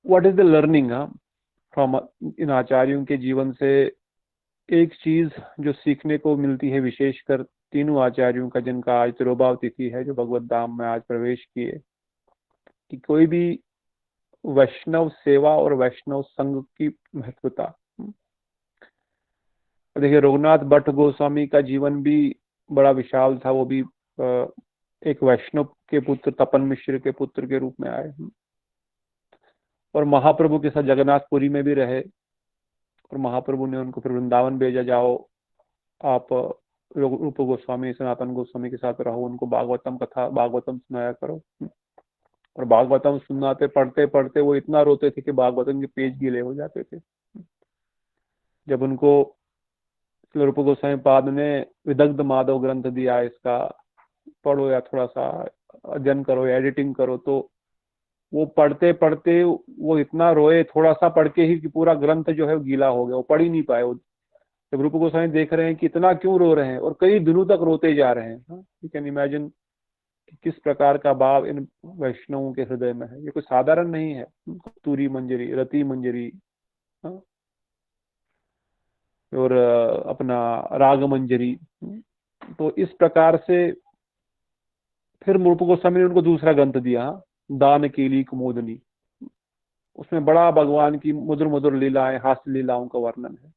what is the learning from in आचार्यों के जीवन से? एक चीज जो सीखने को मिलती है, विशेषकर तीनों आचार्यों का, जिनका आज तिरुभाव तिथि है, जो भगवत धाम में आज प्रवेश किए, कि कोई भी वैष्णव सेवा और वैष्णव संघ की महत्वता। देखिए, रघुनाथ भट्ट गोस्वामी का जीवन भी बड़ा विशाल था। वो भी एक वैष्णव के पुत्र, तपन मिश्र के पुत्र के रूप में आए, और महाप्रभु के साथ जगन्नाथपुरी में भी रहे, और महाप्रभु ने उनको फिर वृंदावन भेजा, जाओ आप रूप गोस्वामी, सनातन गोस्वामी के साथ रहो, उनको भागवतम सुनाया करो। और भागवतम सुनाते, पढ़ते पढ़ते वो इतना रोते थे कि भागवतम के पेज गीले हो जाते थे। जब उनको रूप गोस्वामी पाद ने विदग्ध माधव ग्रंथ दिया, इसका पढ़ो या थोड़ा सा अध्ययन करो, एडिटिंग करो, तो वो पढ़ते पढ़ते वो इतना रोए, थोड़ा सा पढ़ के ही, कि पूरा ग्रंथ जो है वो गीला हो गया, वो पढ़ ही नहीं पाए। जब रूप गोस्वामी देख रहे हैं कि इतना क्यों रो रहे हैं, और कई दिनों तक रोते जा रहे हैं, यू कैन इमेजिन किस प्रकार का भाव इन वैष्णवों के हृदय में है। ये कोई साधारण नहीं है। तूरी मंजरी, रति मंजरी, और अपना राग मंजरी। तो इस प्रकार से फिर रूप गोस्वामी ने उनको दूसरा ग्रंथ दिया, दान कीली कुमोदनी, उसमें बड़ा भगवान की मधुर मधुर लीलाएं, हास्य लीलाओं का वर्णन है।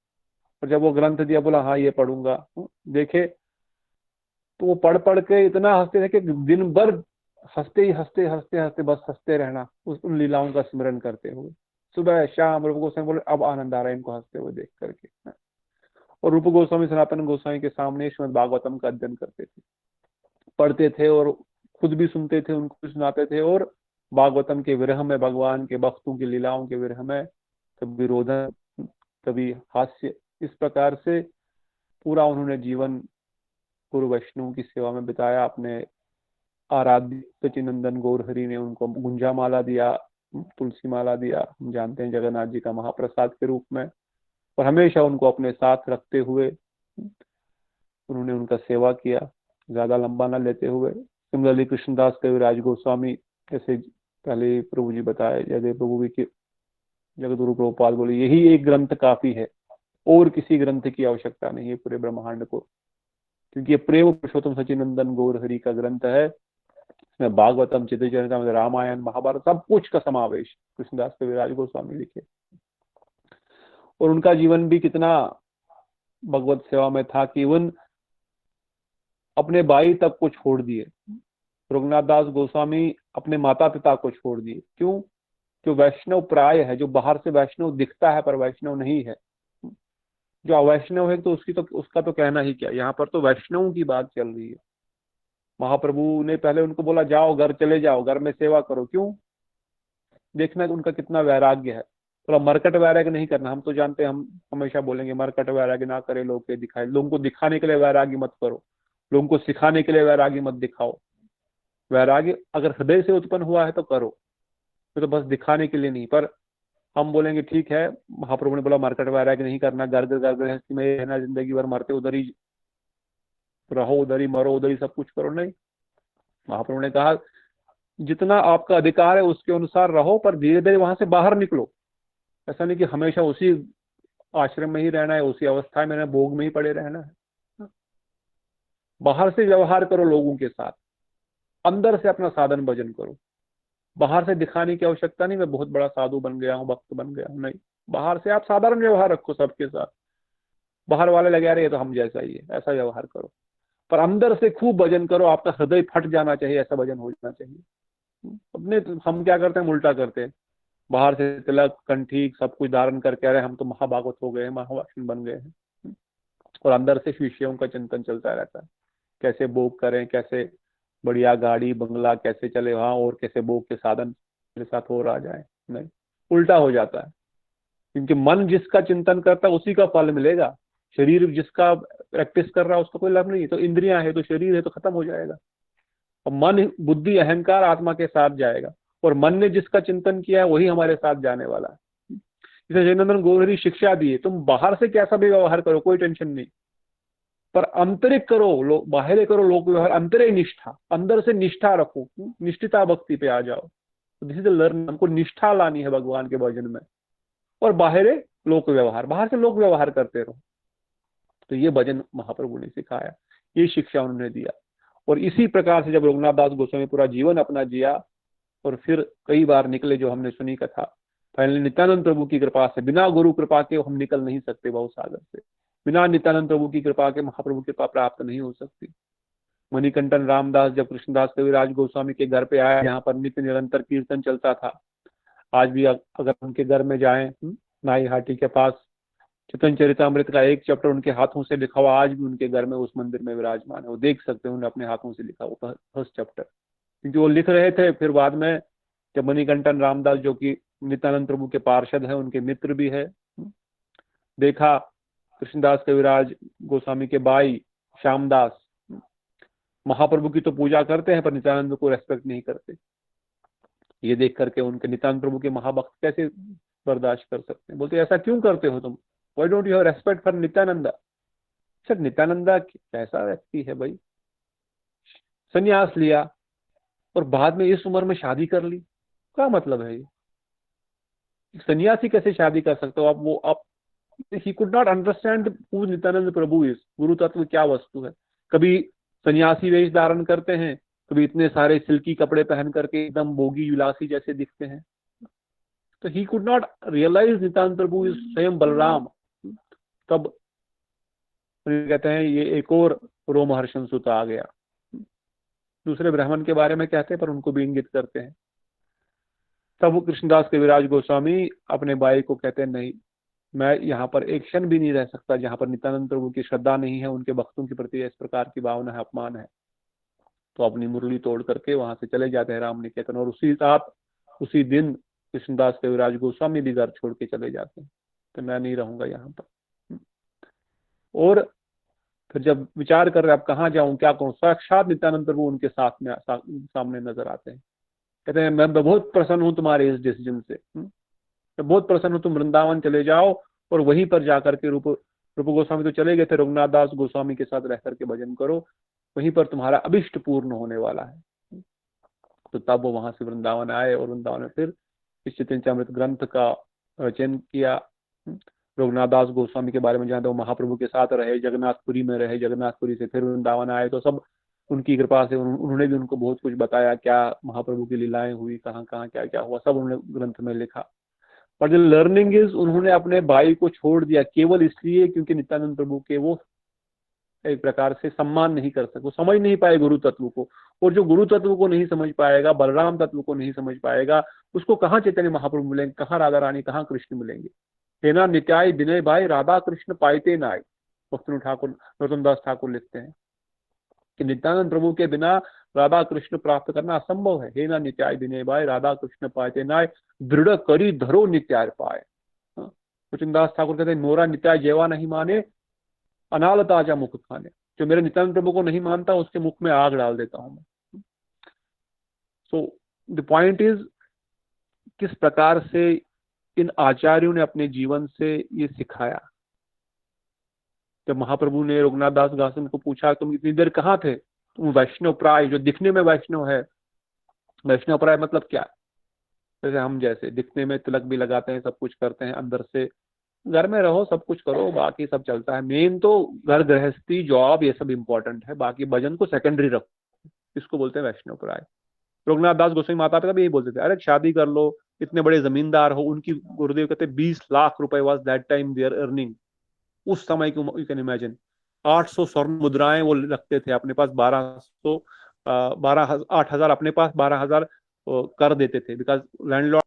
और जब वो ग्रंथ दिया, बोला हाँ ये पढ़ूंगा, देखे तो वो पढ़ पढ़ के इतना हंसते थे कि दिन भर हंसते ही हंसते हंसते हंसते बस हंसते रहना उन लीलाओं का स्मरण करते हुए। सुबह शाम रूप गोस्वामी बोले अब आनंद आ रहा है इनको हंसते हुए देख करके। और रूप गोस्वामी सनातन गोस्वामी के सामने श्रीमद् भागवतम का अध्ययन करते थे, पढ़ते थे और खुद भी सुनते थे, उनको भी सुनाते थे। और भागवतम के विरह में, भगवान के भक्तों की लीलाओं के विरह में कभी रोदन, कभी हास्य, इस प्रकार से पूरा उन्होंने जीवन गुरु वैष्णव की सेवा में बिताया। अपने आराध्य सचिनंदन गौरहरि ने उनको गुंजा माला दिया, तुलसी माला दिया, हम जानते हैं जगन्नाथ जी का महाप्रसाद के रूप में। और हमेशा उनको अपने साथ रखते हुए उन्होंने उनका सेवा किया, ज्यादा लंबा न लेते हुए। सिमिलरली कृष्णदास कविराज गोस्वामी, जैसे पहले प्रभु जी बताए, जयदेव प्रभु भी की जगतगुरु प्रभुपाद बोले यही एक ग्रंथ काफी है, और किसी ग्रंथ की आवश्यकता नहीं है पूरे ब्रह्मांड को, क्योंकि ये प्रेम पुरुषोत्तम सचिनंदन गौरहरि का ग्रंथ है। इसमें भागवतम, चित्रचरितम, रामायण, महाभारत सब कुछ का समावेश कृष्णदास कविराज गोस्वामी लिखे। और उनका जीवन भी कितना भगवत सेवा में था कि इवन अपने भाई तक को छोड़ दिए। रघुनाथ दास गोस्वामी अपने माता पिता को छोड़ दिए। क्यों? जो वैष्णव प्राय है, जो बाहर से वैष्णव दिखता है पर वैष्णव नहीं है, जो अवैष्णव है तो उसका तो कहना ही क्या। यहाँ पर तो वैष्णवों की बात चल रही है। महाप्रभु ने पहले उनको बोला जाओ घर चले जाओ, घर में सेवा करो। क्यों? देखना उनका कितना वैराग्य है। थोड़ा मरकट वैराग्य नहीं करना। हम तो जानते हैं, हम हमेशा बोलेंगे मरकट वैराग्य ना करे, लोग के दिखाए, लोगों को दिखाने के लिए वैराग्य मत करो, लोगों को सिखाने के लिए वैराग्य मत दिखाओ। वैराग्य अगर हृदय से उत्पन्न हुआ है तो करो, तो बस दिखाने के लिए नहीं। पर हम बोलेंगे ठीक है, महाप्रभु ने बोला मरकट वैराग्य नहीं करना, घर गृहस्थी में रहना, जिंदगी भर मरते उधर ही रहो, उधर ही मरो, उधर ही सब कुछ करो, नहीं। महाप्रभु ने कहा जितना आपका अधिकार है उसके अनुसार रहो, पर धीरे धीरे वहां से बाहर निकलो। ऐसा नहीं कि हमेशा उसी आश्रम में ही रहना है, उसी अवस्था में रहना, भोग में ही पड़े रहना है। बाहर से व्यवहार करो लोगों के साथ, अंदर से अपना साधन भजन करो। बाहर से दिखाने की आवश्यकता नहीं, मैं बहुत बड़ा साधु बन गया हूँ, भक्त बन गया हूँ, नहीं। बाहर से आप साधारण व्यवहार रखो सबके साथ। बाहर वाले लगे आ रहे तो हम जैसा ही है, ऐसा व्यवहार करो। पर अंदर से खूब भजन करो, आपका हृदय फट जाना चाहिए, ऐसा भजन हो जाना चाहिए। अपने हम क्या करते हैं, उल्टा करते हैं। बाहर से तिलक कंठी सब कुछ धारण करके अरे हम तो महाभागवत हो गए हैं, महावाष्ण बन गए हैं, और अंदर से विषयों का चिंतन चलता रहता है। कैसे भोग करें, कैसे बढ़िया गाड़ी बंगला कैसे चले वहां, और कैसे भोग के साधन मेरे साथ और आ जाए। नहीं, उल्टा हो जाता है। क्योंकि मन जिसका चिंतन करता है उसी का फल मिलेगा। शरीर जिसका प्रैक्टिस कर रहा है उसका कोई लाभ नहीं। तो इंद्रियां है तो शरीर है तो खत्म हो जाएगा, और मन बुद्धि अहंकार आत्मा के साथ जाएगा, और मन ने जिसका चिंतन किया है वही हमारे साथ जाने वाला है। इसे जयनंदन गौरहरि शिक्षा दी है, तुम बाहर से कैसा भी व्यवहार करो कोई टेंशन नहीं, पर आंतरिक करो, बाहर करो लोक व्यवहार, अंतरिक निष्ठा, अंदर से निष्ठा रखो, निष्ठिता भक्ति पे आ जाओ। दिस इज लर्न, हमको निष्ठा लानी है भगवान के भजन में। और बाहर लोक व्यवहार, बाहर से लोक व्यवहार करते रहो। तो ये भजन महाप्रभु ने सिखाया, ये शिक्षा उन्होंने दिया। और इसी प्रकार से जब रघुनाथ दास गोस्वामी पूरा जीवन अपना जिया, और फिर कई बार निकले, जो हमने सुनी कथा, फाइनली नित्यानंद प्रभु की कृपा से, बिना गुरु कृपा के हम निकल नहीं सकते भव सागर से। बिना नित्यानंद प्रभु की कृपा के महाप्रभु की कृपा प्राप्त नहीं हो सकती। मणिकंठन रामदास जब कृष्णदास कविराज गोस्वामी के घर पे आए, यहाँ पर नित्य निरंतर कीर्तन चलता था। आज भी अगर उनके घर में जाएं, नाई हाटी के पास, चैतन्य चरितामृत का एक चैप्टर उनके हाथों से लिखा हुआ आज भी उनके घर में उस मंदिर में विराजमान है। वो देख सकते हैं, उन्होंने अपने हाथों से लिखा वो फर्स्ट चैप्टर। क्योंकि वो लिख रहे थे, फिर बाद में जब मणिकंठन रामदास जो कि नित्यानंद प्रभु के पार्षद है, उनके मित्र भी है, देखा कृष्णदास कविराज गोस्वामी के भाई श्यामदास महाप्रभु की तो पूजा करते हैं पर नित्यानंद को रेस्पेक्ट नहीं करते। ये देख करके उनके नित्यानंद प्रभु के महाभक्त कैसे बर्दाश्त कर सकते हैं। बोलते ऐसा क्यों करते हो तुम, why don't you have respect for Nityananda. Sir Nityananda कैसा व्यक्ति है भाई, संन्यास लिया और बाद में इस उम्र में शादी कर ली, क्या मतलब है ये? सन्यासी कैसे शादी कर सकते हो आप? वो आप ही could not understand who Nityanand Prabhu is, गुरु तत्व क्या वस्तु है। कभी सन्यासी वेश धारण करते हैं, कभी इतने सारे सिल्की कपड़े पहन करके एकदम भोगी विलासी जैसे दिखते हैं। तो he could not realise Nityananda Prabhu is स्वयं बलराम। तब कहते हैं ये एक और रोमहर्षण सुत आ गया। दूसरे ब्राह्मण के बारे में कहते हैं पर उनको भी इंगित करते हैं। तब वो कृष्णदास कविराज गोस्वामी अपने भाई को कहते हैं, नहीं, मैं यहाँ पर एक क्षण भी नहीं रह सकता जहाँ पर नित्यानंद प्रभु की श्रद्धा नहीं है, उनके भक्तों के प्रति इस प्रकार की भावना है, अपमान है। तो अपनी मुरली तोड़ करके वहां से चले जाते हैं राम निकेतन। और उसी रात उसी दिन कृष्णदास कविराज गोस्वामी भी घर छोड़ के चले जाते हैं, तो मैं नहीं रहूंगा यहाँ पर। और फिर जब विचार कर रहे अब कहाँ जाऊं, क्या करूं, साक्षात नित्यानंद प्रभु उनके साथ में सामने नजर आते हैं। कहते हैं मैं बहुत प्रसन्न हूं तुम्हारे इस डिसीजन से, मैं बहुत प्रसन्न हूं, तुम वृंदावन चले जाओ और वहीं पर जाकर के रूप गोस्वामी तो चले गए थे, रघुनाथ दास गोस्वामी के साथ रह करके भजन करो, वहीं पर तुम्हारा अभिष्ट पूर्ण होने वाला है। तो तब वो वहां से वृंदावन आए और वृंदावन में फिर इस चैतन्यामृत ग्रंथ का रचन किया। रघुनाथ दास गोस्वामी के बारे में जानते, वो महाप्रभु के साथ रहे, जगन्नाथपुरी में रहे, जगन्नाथपुरी से फिर वृंदावन आए। तो सब उनकी कृपा से उन्होंने भी उनको बहुत कुछ बताया, क्या महाप्रभु की लीलाएं हुई, कहाँ कहाँ क्या क्या हुआ, सब उन्होंने ग्रंथ में लिखा। पर जो लर्निंग इज, उन्होंने अपने भाई को छोड़ दिया केवल इसलिए क्योंकि नित्यानंद प्रभु के वो एक प्रकार से सम्मान नहीं कर सके, वो समझ नहीं पाए गुरु तत्व को। और जो गुरु तत्व को नहीं समझ पाएगा, बलराम तत्व को नहीं समझ पाएगा, उसको कहाँ चैतन्य महाप्रभु मिलेंगे, कहाँ राधा रानी, कहाँ कृष्ण मिलेंगे। हेना नित्याय विनय भाई राधा कृष्ण पाइते नाय, भक्तनु ठाकुर नरोत्तमदास ठाकुर लिखते हैं कि नित्यानंद प्रभु के बिना राधा कृष्ण प्राप्त करना असंभव है। हेना नित्याय विनय भाई राधा कृष्ण पाइते नाय, दृढ़ करी धरो नित्याय पाए। नरोत्तमदास ठाकुर कहते हैं, मोरा नित्याय जेवा नहीं माने, अनाल ताजा मुख खाने। जो मेरे नित्यानंद प्रभु को नहीं मानता उसके मुख में आग डाल देता हूं मैं। सो द पॉइंट इज, किस प्रकार से इन आचार्यों ने अपने जीवन से ये सिखाया। जब महाप्रभु ने रघुनाथ दास गोस्वामी को पूछा, तुम इतनी देर कहाँ थे, तुम वैष्णव प्राय, जो दिखने में वैष्णव है, वैष्णव प्राय मतलब क्या है, जैसे हम जैसे दिखने में तिलक भी लगाते हैं, सब कुछ करते हैं, अंदर से घर में रहो, सब कुछ करो, बाकी सब चलता है। मेन तो घर गृहस्थी जॉब ये सब इंपॉर्टेंट है, बाकी भजन को सेकेंडरी रखो, इसको बोलते हैं वैष्णव प्राय। रघुनाथ दास गोस्वामी माता पिता भी यही बोलते थे, अरे शादी कर लो, इतने बड़े जमींदार हो। उनकी गुरुदेव कहते 20 लाख रुपए was that time their earning. उस समय की यू कैन इमेजिन 800 स्वर्ण मुद्राएं वो रखते थे अपने पास, 8,000 अपने पास, 12,000 कर देते थे, बिकॉज लैंडलॉर्ड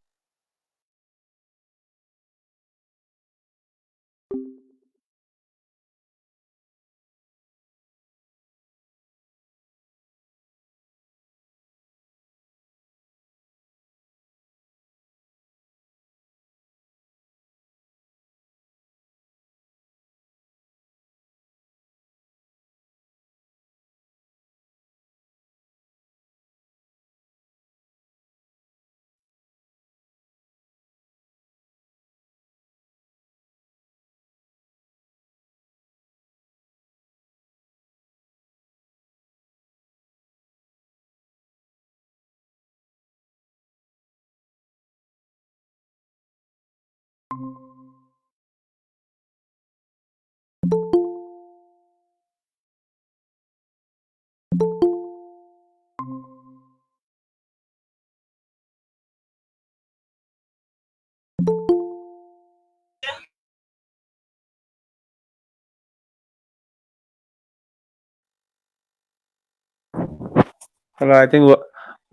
आई थिंक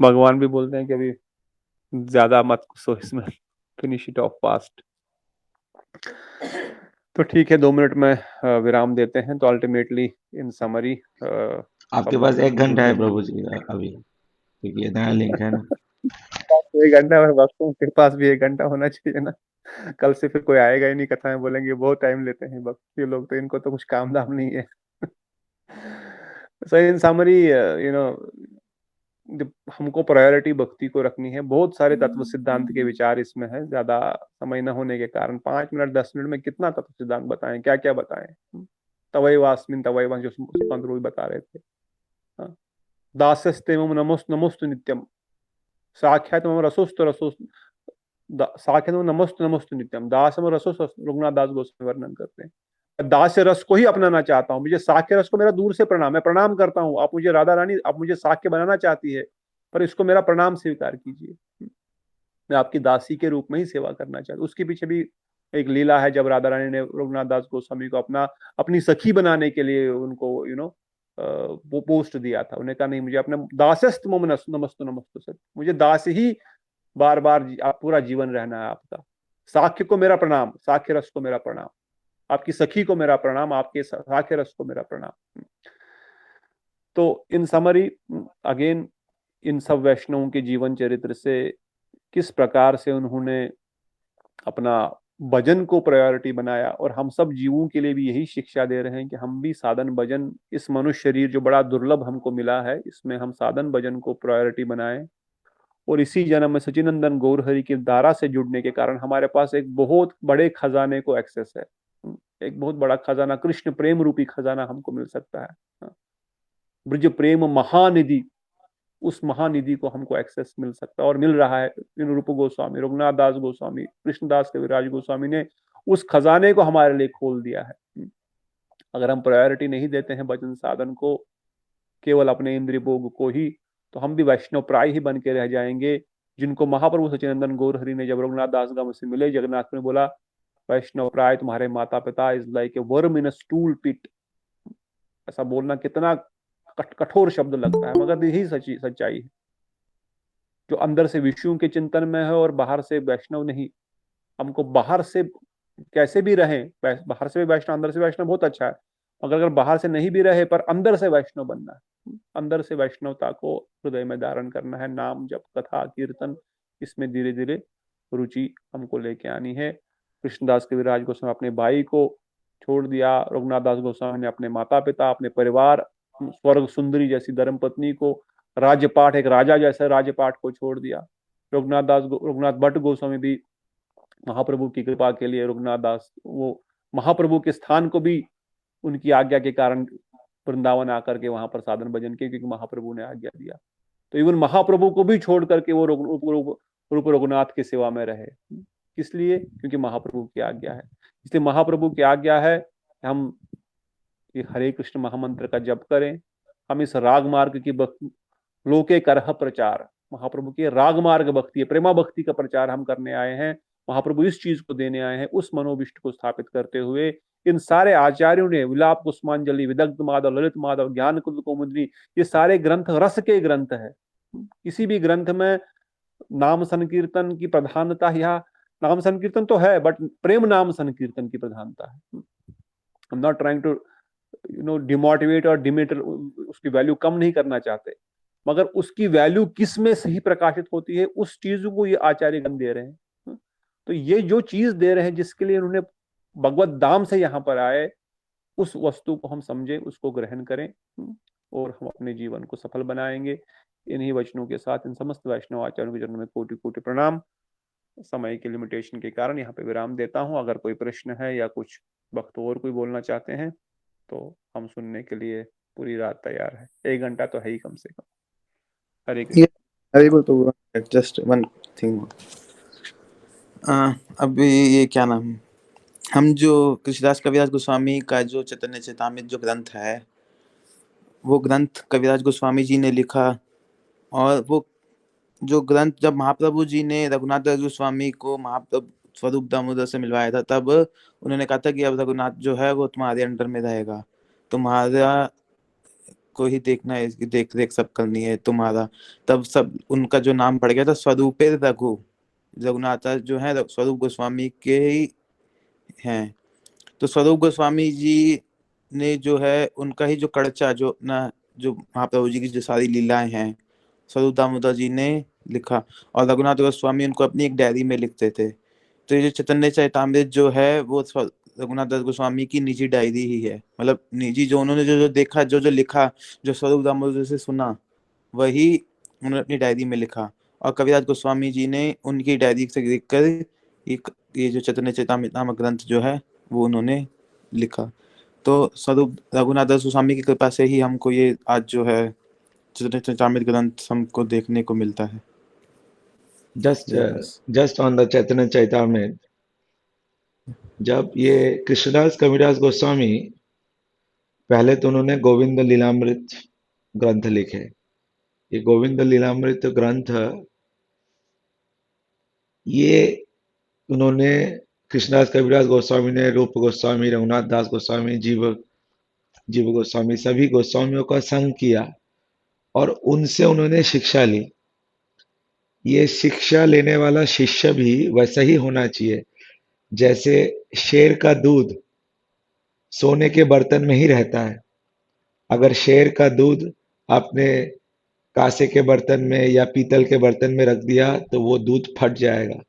भगवान भी बोलते हैं कि अभी ज्यादा मत सो इसमें, फिनिश इट ऑफ फास्ट। तो ठीक है, 2 मिनट में विराम देते हैं। तो अल्टीमेटली इन समरी, आपके पास 1 घंटा है प्रभु जी अभी, क्योंकि ये नया लिंक है ना। 1 घंटा में भक्तों के पास भी 1 घंटा होना चाहिए ना। कल से फिर कोई आएगा ही नहीं, कथाएं बोलेंगे, बहुत टाइम लेते हैं भक्त ये लोग, तो इनको तो कुछ काम धाम नहीं है। सो इन समरी, यू नो, हमको प्रायोरिटी भक्ति को रखनी है। बहुत सारे तत्व सिद्धांत के विचार इसमें है, ज्यादा समय न होने के कारण 5 मिनट 10 मिनट में कितना तत्व सिद्धांत बताएं, क्या क्या बताएं। तवै वास्मिन तवै वंश, जो पंतु बता रहे थे। दासस्ते मम नमोस्तु नित्यम, साख्यात मम रसोस्तु साख्यात मम नमोस्तु नित्यम, दासम रसोस्तु, रघुनाथ दास गोस्वामी वर्णन करते हैं। दास्य रस को ही अपनाना चाहता हूँ, मुझे साक्य रस को मेरा दूर से प्रणाम, मैं प्रणाम करता हूँ, आप मुझे राधा रानी, आप मुझे साक्य बनाना चाहती है, पर इसको मेरा प्रणाम स्वीकार कीजिए, मैं आपकी दासी के रूप में ही सेवा करना चाहती हूँ। उसके पीछे भी एक लीला है, जब राधा रानी ने रघुनाथ दास गोस्वामी को अपनी सखी बनाने के लिए उनको वो पोस्ट दिया था, उन्हें कहा नहीं, मुझे अपने दासस्त मम नमस्तु नमस्तु सत, मुझे दास ही बार बार आप पूरा जीवन रहना है आपका। साक्य को मेरा प्रणाम, साक्य रस को मेरा प्रणाम, आपकी सखी को मेरा प्रणाम, आपके साक्य रस को मेरा प्रणाम। तो इन समरी अगेन, इन सब वैष्णवों के जीवन चरित्र से किस प्रकार से उन्होंने अपना भजन को प्रायोरिटी बनाया, और हम सब जीवों के लिए भी यही शिक्षा दे रहे हैं कि हम भी साधन भजन, इस मनुष्य शरीर जो बड़ा दुर्लभ हमको मिला है, इसमें हम साधन भजन को प्रायोरिटी बनाएं, और इसी जन्म में सचिनंदन गौरहरि की धारा से जुड़ने के कारण हमारे पास एक बहुत बड़े खजाने को एक्सेस है, एक बहुत बड़ा खजाना, कृष्ण प्रेम रूपी खजाना हमको मिल सकता है, ब्रज प्रेम महानिधि, उस महानिधि को हमको एक्सेस मिल सकता है, और मिल रहा है। इन रूप गोस्वामी, रघुनाथ दास गोस्वामी, कृष्णदास कविराज गोस्वामी ने उस खजाने को हमारे लिए खोल दिया है। अगर हम प्रायोरिटी नहीं देते हैं भजन साधन को, केवल अपने इंद्रिय भोग को ही, तो हम भी वैष्णव प्राय ही बन के रह जाएंगे, जिनको महाप्रभु सच्चिदानंद गौरहरि ने जब रघुनाथ दास गम से मिले, जगन्नाथ ने बोला वैष्णव प्राय तुम्हारे माता पिता is like a worm in a stool pit. ऐसा बोलना कितना कठोर शब्द लगता है, मगर यही सच्चाई है। जो अंदर से विष्णु के चिंतन में है और बाहर से वैष्णव नहीं, हमको बाहर से कैसे भी रहे, बाहर से भी वैष्णव, अंदर से वैष्णव बहुत अच्छा है, मगर अगर बाहर से नहीं भी रहे पर अंदर से वैष्णव बनना है, अंदर से वैष्णवता को हृदय में धारण करना है। नाम जप कथा कीर्तन, इसमें धीरे धीरे रुचि हमको लेके आनी है। कृष्णदास कविराज गोस्वामी अपने भाई को छोड़ दिया, रघुनाथ दास गोस्वामी ने अपने माता पिता, अपने परिवार, स्वर्ग सुंदरी जैसी धर्म पत्नी को, राज्यपाठ, एक राजा जैसे राज्यपाठ को छोड़ दिया। रघुनाथ भट्ट गोस्वामी भी महाप्रभु की कृपा के लिए, रघुनाथ दास वो महाप्रभु के स्थान को भी उनकी आज्ञा के कारण वृंदावन आकर के वहां पर साधन भजन किए, क्योंकि महाप्रभु ने आज्ञा दिया। तो इवन महाप्रभु को भी छोड़ करके वो रूप रघुनाथ की सेवा में रहे, किस लिए? क्योंकि महाप्रभु की आज्ञा है। इसलिए महाप्रभु की आज्ञा है हम ये हरे कृष्ण महामंत्र का जप करें, हम इस राग मार्ग की लोके करह प्रचार, महाप्रभु की राग मार्ग भक्ति, प्रेमा भक्ति का प्रचार हम करने आए हैं। महाप्रभु इस चीज को देने आए हैं, उस मनोविष्ट को स्थापित करते हुए इन सारे आचार्यों ने विलाप कुसुमांजलि, विदग्ध माधव, ललित माधव, ज्ञान कुंद कौमुदी, ये सारे ग्रंथ रस के ग्रंथ है। किसी भी ग्रंथ में नाम संकीर्तन की प्रधानता, या नाम संकीर्तन तो है बट प्रेम नाम संकीर्तन की प्रधानता है। I am not trying to demotivate और डिमेट, उसकी वैल्यू कम नहीं करना चाहते, मगर उसकी वैल्यू किस में सही प्रकाशित होती है, उस चीज को ये आचार्यगण दे रहे हैं। तो ये जो चीज दे रहे हैं, जिसके लिए उन्होंने भगवत धाम से यहाँ पर आए, उस वस्तु को हम समझें, उसको ग्रहण करें, और हम अपने जीवन को सफल बनाएंगे। इन्हीं वचनों के साथ इन समस्त वैष्णव आचार्यों के चरणों में कोटि कोटि प्रणाम। समय के लिमिटेशन के कारण यहाँ पे विराम देता हूँ। अगर कोई प्रश्न है या कुछ वक्त और कोई बोलना चाहते हैं तो हम सुनने के लिए पूरी रात तैयार है। 1 घंटा तो है ही कम से कम। हरे कृष्ण। अरे बोल तो जस्ट वन थिंग, अभी ये क्या नाम, हम जो कृष्णदास कविराज गोस्वामी का जो चैतन्य चैतामृत जो ग्रंथ है, वो ग्रंथ कविराज गोस्वामी जी ने लिखा, और वो जो ग्रंथ जब महाप्रभु जी ने रघुनाथ दास गोस्वामी को महाप्रभु स्वरूप दामोदर से मिलवाया था, तब उन्होंने कहा था कि अब रघुनाथ जो है वो तुम्हारे अंडर में रहेगा, तुम्हारा को ही देखना है, इसकी देख रेख सब करनी है तुम्हारा। तब सब उनका जो नाम पड़ गया था स्वरूपे रघु, रघुनाथ जो है स्वरूप गोस्वामी के ही हैं। तो स्वरूप गोस्वामी जी ने जो है उनका ही जो कड़चा जो ना, जो महाप्रभु जी की जो सारी लीलाएं हैं, स्वरूप दामोदर जी ने लिखा, और रघुनाथ गोस्वामी उनको अपनी एक डायरी में लिखते थे। तो ये जो चैतन्य चैतामृत जो है वो रघुनाथ दास गोस्वामी की निजी डायरी ही है, मतलब निजी, जो उन्होंने जो देखा, जो लिखा, जो स्वरूप दामोदर से सुना, वही उन्होंने अपनी डायरी में लिखा, और कविराज गोस्वामी जी ने उनकी डायरी से देखकर ये जो चैतन्य चैतामृत नामक ग्रंथ जो है वो उन्होंने लिखा। तो स्वरूप रघुनाथ दास गोस्वामी की कृपा से ही हमको ये आज जो है चैतन्य चैतामृत ग्रंथ हमको देखने को मिलता है। Just on the Chaitanya Chaitamrita, जब ये कृष्णदास कविराज गोस्वामी, पहले तो उन्होंने गोविंद लीलामृत ग्रंथ लिखे। ये गोविंद लीलामृत ग्रंथ, ये उन्होंने कृष्णदास कविराज गोस्वामी ने, रूप गोस्वामी, रघुनाथ दास गोस्वामी, जीव गोस्वामी, सभी गोस्वामियों का संग किया और उनसे उन्होंने शिक्षा ली। ये शिक्षा लेने वाला शिष्य भी वैसा ही होना चाहिए, जैसे शेर का दूध सोने के बर्तन में ही रहता है। अगर शेर का दूध आपने कांसे के बर्तन में या पीतल के बर्तन में रख दिया तो वो दूध फट जाएगा,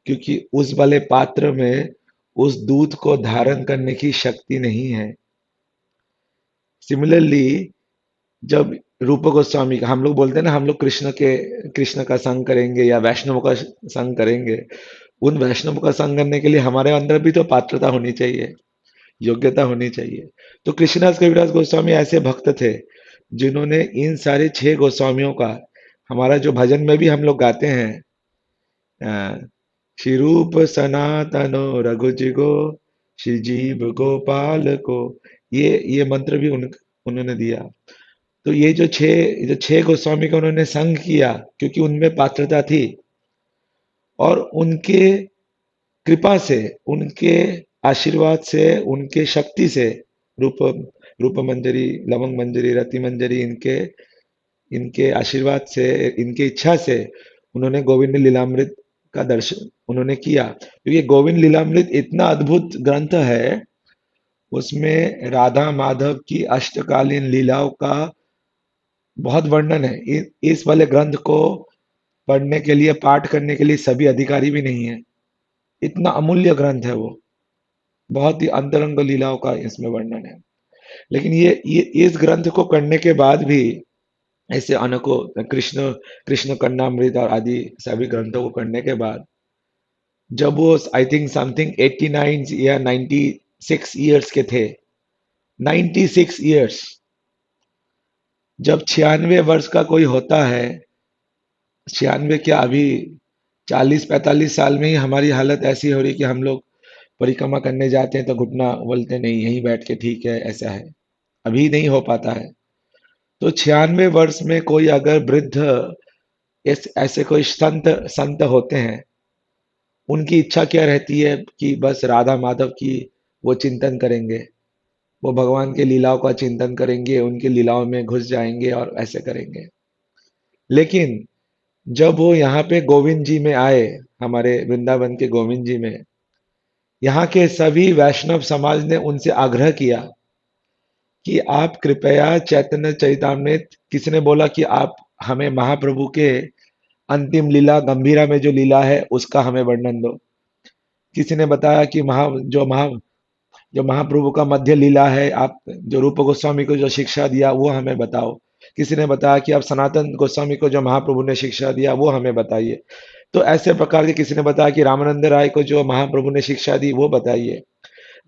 क्योंकि उस वाले पात्र में उस दूध को धारण करने की शक्ति नहीं है। सिमिलरली, जब रूप गोस्वामी का, हम लोग बोलते हैं ना, हम लोग कृष्ण का संग करेंगे या वैष्णव का संग करेंगे, उन वैष्णव का संग करने के लिए हमारे अंदर भी तो पात्रता होनी चाहिए, योग्यता होनी चाहिए। तो कृष्णदास कविराज गोस्वामी ऐसे भक्त थे जिन्होंने इन सारे 6 गोस्वामियों का, हमारा जो भजन में भी हम लोग गाते हैं, श्री रूप सनातनो रघुजिगो श्री जीव गोपाल को, ये मंत्र भी उन्होंने दिया। तो ये जो छह गोस्वामी का उन्होंने संग किया, क्योंकि उनमें पात्रता थी और उनके कृपा से, उनके आशीर्वाद से, उनके शक्ति से, रूप मंजरी, लवंग मंजरी, रति मंजरी, इनके आशीर्वाद से, इनके इच्छा से उन्होंने गोविंद लीलामृत का दर्शन उन्होंने किया। क्योंकि गोविंद लीलामृत इतना अद्भुत ग्रंथ है, उसमें राधा माधव की अष्टकालीन लीलाओं का बहुत वर्णन है। इस वाले ग्रंथ को पढ़ने के लिए, पाठ करने के लिए सभी अधिकारी भी नहीं है। इतना अमूल्य ग्रंथ है वो, बहुत ही अंतरंग लीलाओं का इसमें वर्णन है। लेकिन ये इस ग्रंथ को करने के बाद भी ऐसे अनेकों कृष्ण कन्नामृत और आदि सभी ग्रंथों को करने के बाद, जब वो आई थिंक समथिंग 89 या 96 ईयर्स के थे, 96 ईयर्स, जब 96 वर्ष का कोई होता है, 96 क्या, अभी 40-45 साल में ही हमारी हालत ऐसी हो रही कि हम लोग परिक्रमा करने जाते हैं तो घुटना बोलते नहीं, यहीं बैठ के ठीक है, ऐसा है, अभी नहीं हो पाता है। तो 96 वर्ष में कोई अगर वृद्ध, ऐसे कोई संत होते हैं, उनकी इच्छा क्या रहती है कि बस राधा माधव की वो चिंतन करेंगे, वो भगवान के लीलाओं का चिंतन करेंगे, उनकी लीलाओं में घुस जाएंगे और ऐसे करेंगे। लेकिन जब वो यहाँ पे गोविंद जी में आए, हमारे वृंदावन के गोविंद जी में, यहाँ के सभी वैष्णव समाज ने उनसे आग्रह किया कि आप कृपया चैतन्य चरितामृत, किसी ने बोला कि आप हमें महाप्रभु के अंतिम लीला गंभीरा में जो लीला है उसका हमें वर्णन दो। किसी ने बताया कि जो महाप्रभु का मध्य लीला है, आप जो रूप गोस्वामी को जो शिक्षा दिया वो हमें बताओ। किसी ने बताया कि आप सनातन गोस्वामी को जो महाप्रभु ने शिक्षा दिया वो हमें बताइए। तो ऐसे प्रकार के, किसी ने बताया कि रामानंद राय को जो महाप्रभु ने शिक्षा दी वो बताइए।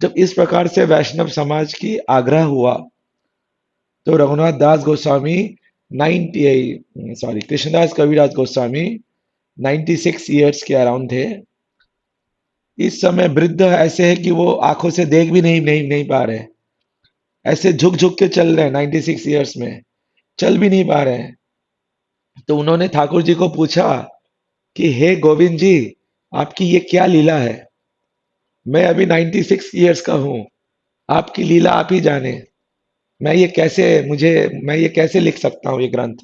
जब इस प्रकार से वैष्णव समाज की आग्रह हुआ, तो रघुनाथ दास गोस्वामी कृष्णदास कविराज गोस्वामी 96 ईयर्स के अराउंड थे। इस समय वृद्ध ऐसे है कि वो आंखों से देख भी नहीं पा रहे, ऐसे झुक झुक के चल रहे हैं, 96 ईयर्स में चल भी नहीं पा रहे हैं। तो उन्होंने ठाकुर जी को पूछा कि हे गोविंद जी, आपकी ये क्या लीला है? मैं अभी 96 ईयर्स का हूं, आपकी लीला आप ही जाने। मैं ये कैसे लिख सकता हूँ ये ग्रंथ?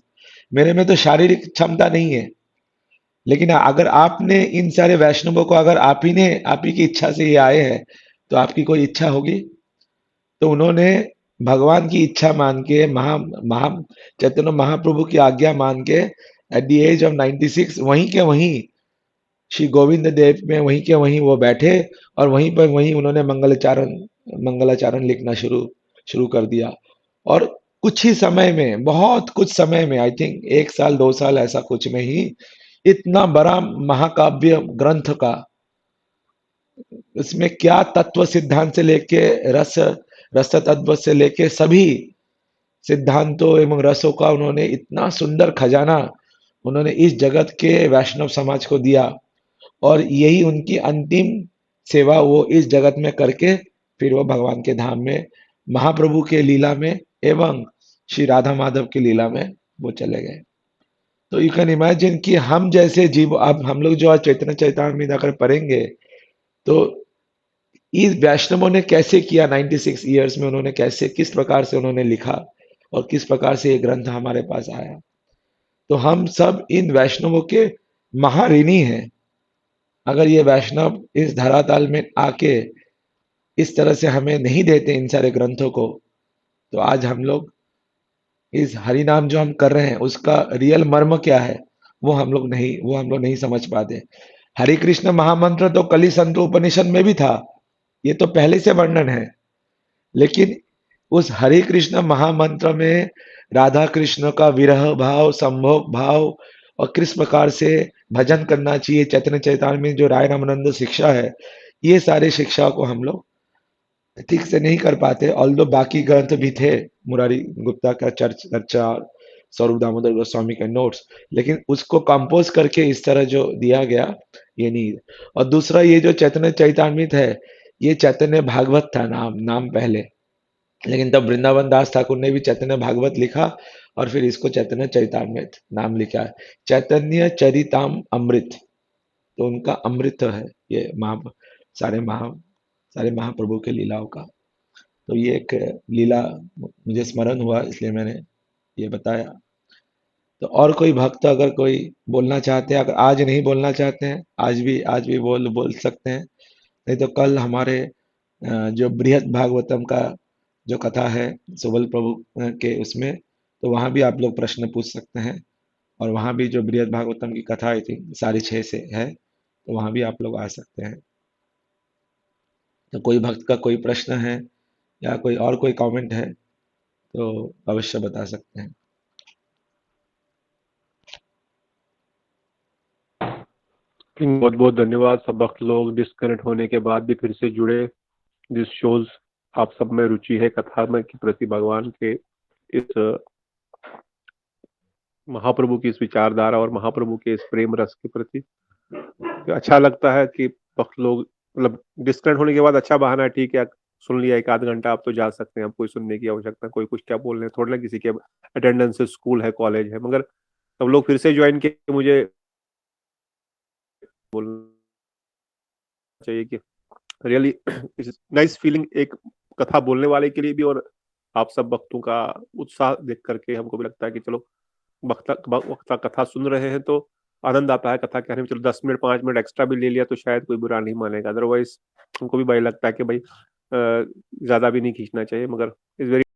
मेरे में तो शारीरिक क्षमता नहीं है। लेकिन अगर आपने इन सारे वैष्णवों को, अगर आप ही की इच्छा से ये आए हैं, तो आपकी कोई इच्छा होगी। तो उन्होंने भगवान की इच्छा मान के, चैतन्य महाप्रभु की आज्ञा मान के, एट द एज ऑफ 96 वहीं के वहीं श्री गोविंद देव में वहीं के वहीं वो बैठे और वहीं उन्होंने मंगलाचरण लिखना शुरू कर दिया। और कुछ ही समय में, बहुत कुछ समय में, आई थिंक 1 साल 2 साल ऐसा कुछ में ही, इतना बड़ा महाकाव्य ग्रंथ का, इसमें क्या तत्व सिद्धांत से लेके रस तत्व से लेके सभी सिद्धांतों एवं रसों का उन्होंने इतना सुंदर खजाना उन्होंने इस जगत के वैष्णव समाज को दिया। और यही उनकी अंतिम सेवा वो इस जगत में करके फिर वो भगवान के धाम में महाप्रभु के लीला में एवं श्री राधा माधव की लीला में वो चले गए। तो यू कैन इमेजिन कि हम जैसे जीव, अब हम लोग जो आज चैतन्य चैतामृत अगर पढ़ेंगे तो इस वैष्णवों ने कैसे किया, 96 ईयर्स में उन्होंने कैसे, किस प्रकार से उन्होंने लिखा और किस प्रकार से ये ग्रंथ हमारे पास आया। तो हम सब इन वैष्णवों के महाऋणी हैं। अगर ये वैष्णव इस धरातल में आके इस तरह से हमें नहीं देते इन सारे ग्रंथों को, तो आज हम लोग इस हरि नाम जो हम कर रहे हैं उसका रियल मर्म क्या है वो हम लोग नहीं समझ पाते। हरे कृष्ण महामंत्र तो कली संत उपनिषद में भी था, ये तो पहले से वर्णन है, लेकिन उस हरे कृष्ण महामंत्र में राधा कृष्ण का विरह भाव, संभोग भाव और किस प्रकार से भजन करना चाहिए, चैतन्य चैतन्य में जो राय रामानंद शिक्षा है, ये सारे शिक्षा को हम लोग ठीक से नहीं कर पाते। ऑल्दो बाकी ग्रंथ भी थे, मुरारी गुप्ता का चर्चा, स्वरूप दामोदर गोस्वामी के नोट्स, लेकिन उसको कंपोज करके इस तरह जो दिया गया ये नहीं। और दूसरा ये जो चैतन्य चैतामृत है, ये चैतन्य भागवत था नाम पहले, लेकिन तब वृंदावन दास ठाकुर ने भी चैतन्य भागवत लिखा और फिर इसको चैतन्य चैतामृत नाम लिखा है। चैतन्य चरिताम अमृत, तो उनका अमृत है ये सारे महाप्रभु के लीलाओं का। तो ये एक लीला मुझे स्मरण हुआ, इसलिए मैंने ये बताया। तो और कोई भक्त अगर कोई बोलना चाहते हैं, अगर आज नहीं बोलना चाहते हैं, आज भी बोल सकते हैं, नहीं तो कल हमारे जो बृहद भागवतम का जो कथा है सुबल प्रभु के उसमें, तो वहाँ भी आप लोग प्रश्न पूछ सकते हैं। और वहाँ भी जो बृहद भागवतम की कथा आई थी 6:30 से है, तो वहाँ भी आप लोग आ सकते हैं। तो कोई भक्त का कोई प्रश्न है या कोई और कोई कमेंट है तो अवश्य बता सकते हैं। बहुत बहुत धन्यवाद। सब भक्त लोग डिस्कनेक्ट होने के बाद भी फिर से जुड़े। दिस शोज आप सब में रुचि है कथा में के प्रति, भगवान के इस महाप्रभु की इस विचारधारा और महाप्रभु के इस प्रेम रस के प्रति। तो अच्छा लगता है कि भक्त लोग, मतलब डिस्कनेक्ट होने के बाद अच्छा बहाना है, ठीक है सुन लिया 1 आध घंटा, आप तो जा सकते हैं, अब कोई सुनने की आवश्यकता, कोई कुछ क्या बोल रहे हैं, थोड़ा ना किसी के अटेंडेंस है, स्कूल है, कॉलेज है, मगर सब लोग फिर से ज्वाइन किए। मुझे बोलना चाहिए कि रियली नाइस फीलिंग, एक कथा बोलने वाले के लिए भी और आप सब भक्तों का उत्साह देख करके हमको भी लगता है कि चलो वक्ता कथा सुन रहे हैं तो आनंद आता है कथा कहने में। चलो 10 मिनट 5 मिनट एक्स्ट्रा भी ले लिया तो शायद कोई बुरा नहीं मानेगा, अदरवाइज हमको भी भाई लगता है कि भाई ज्यादा भी नहीं खींचना चाहिए, मगर इज वेरी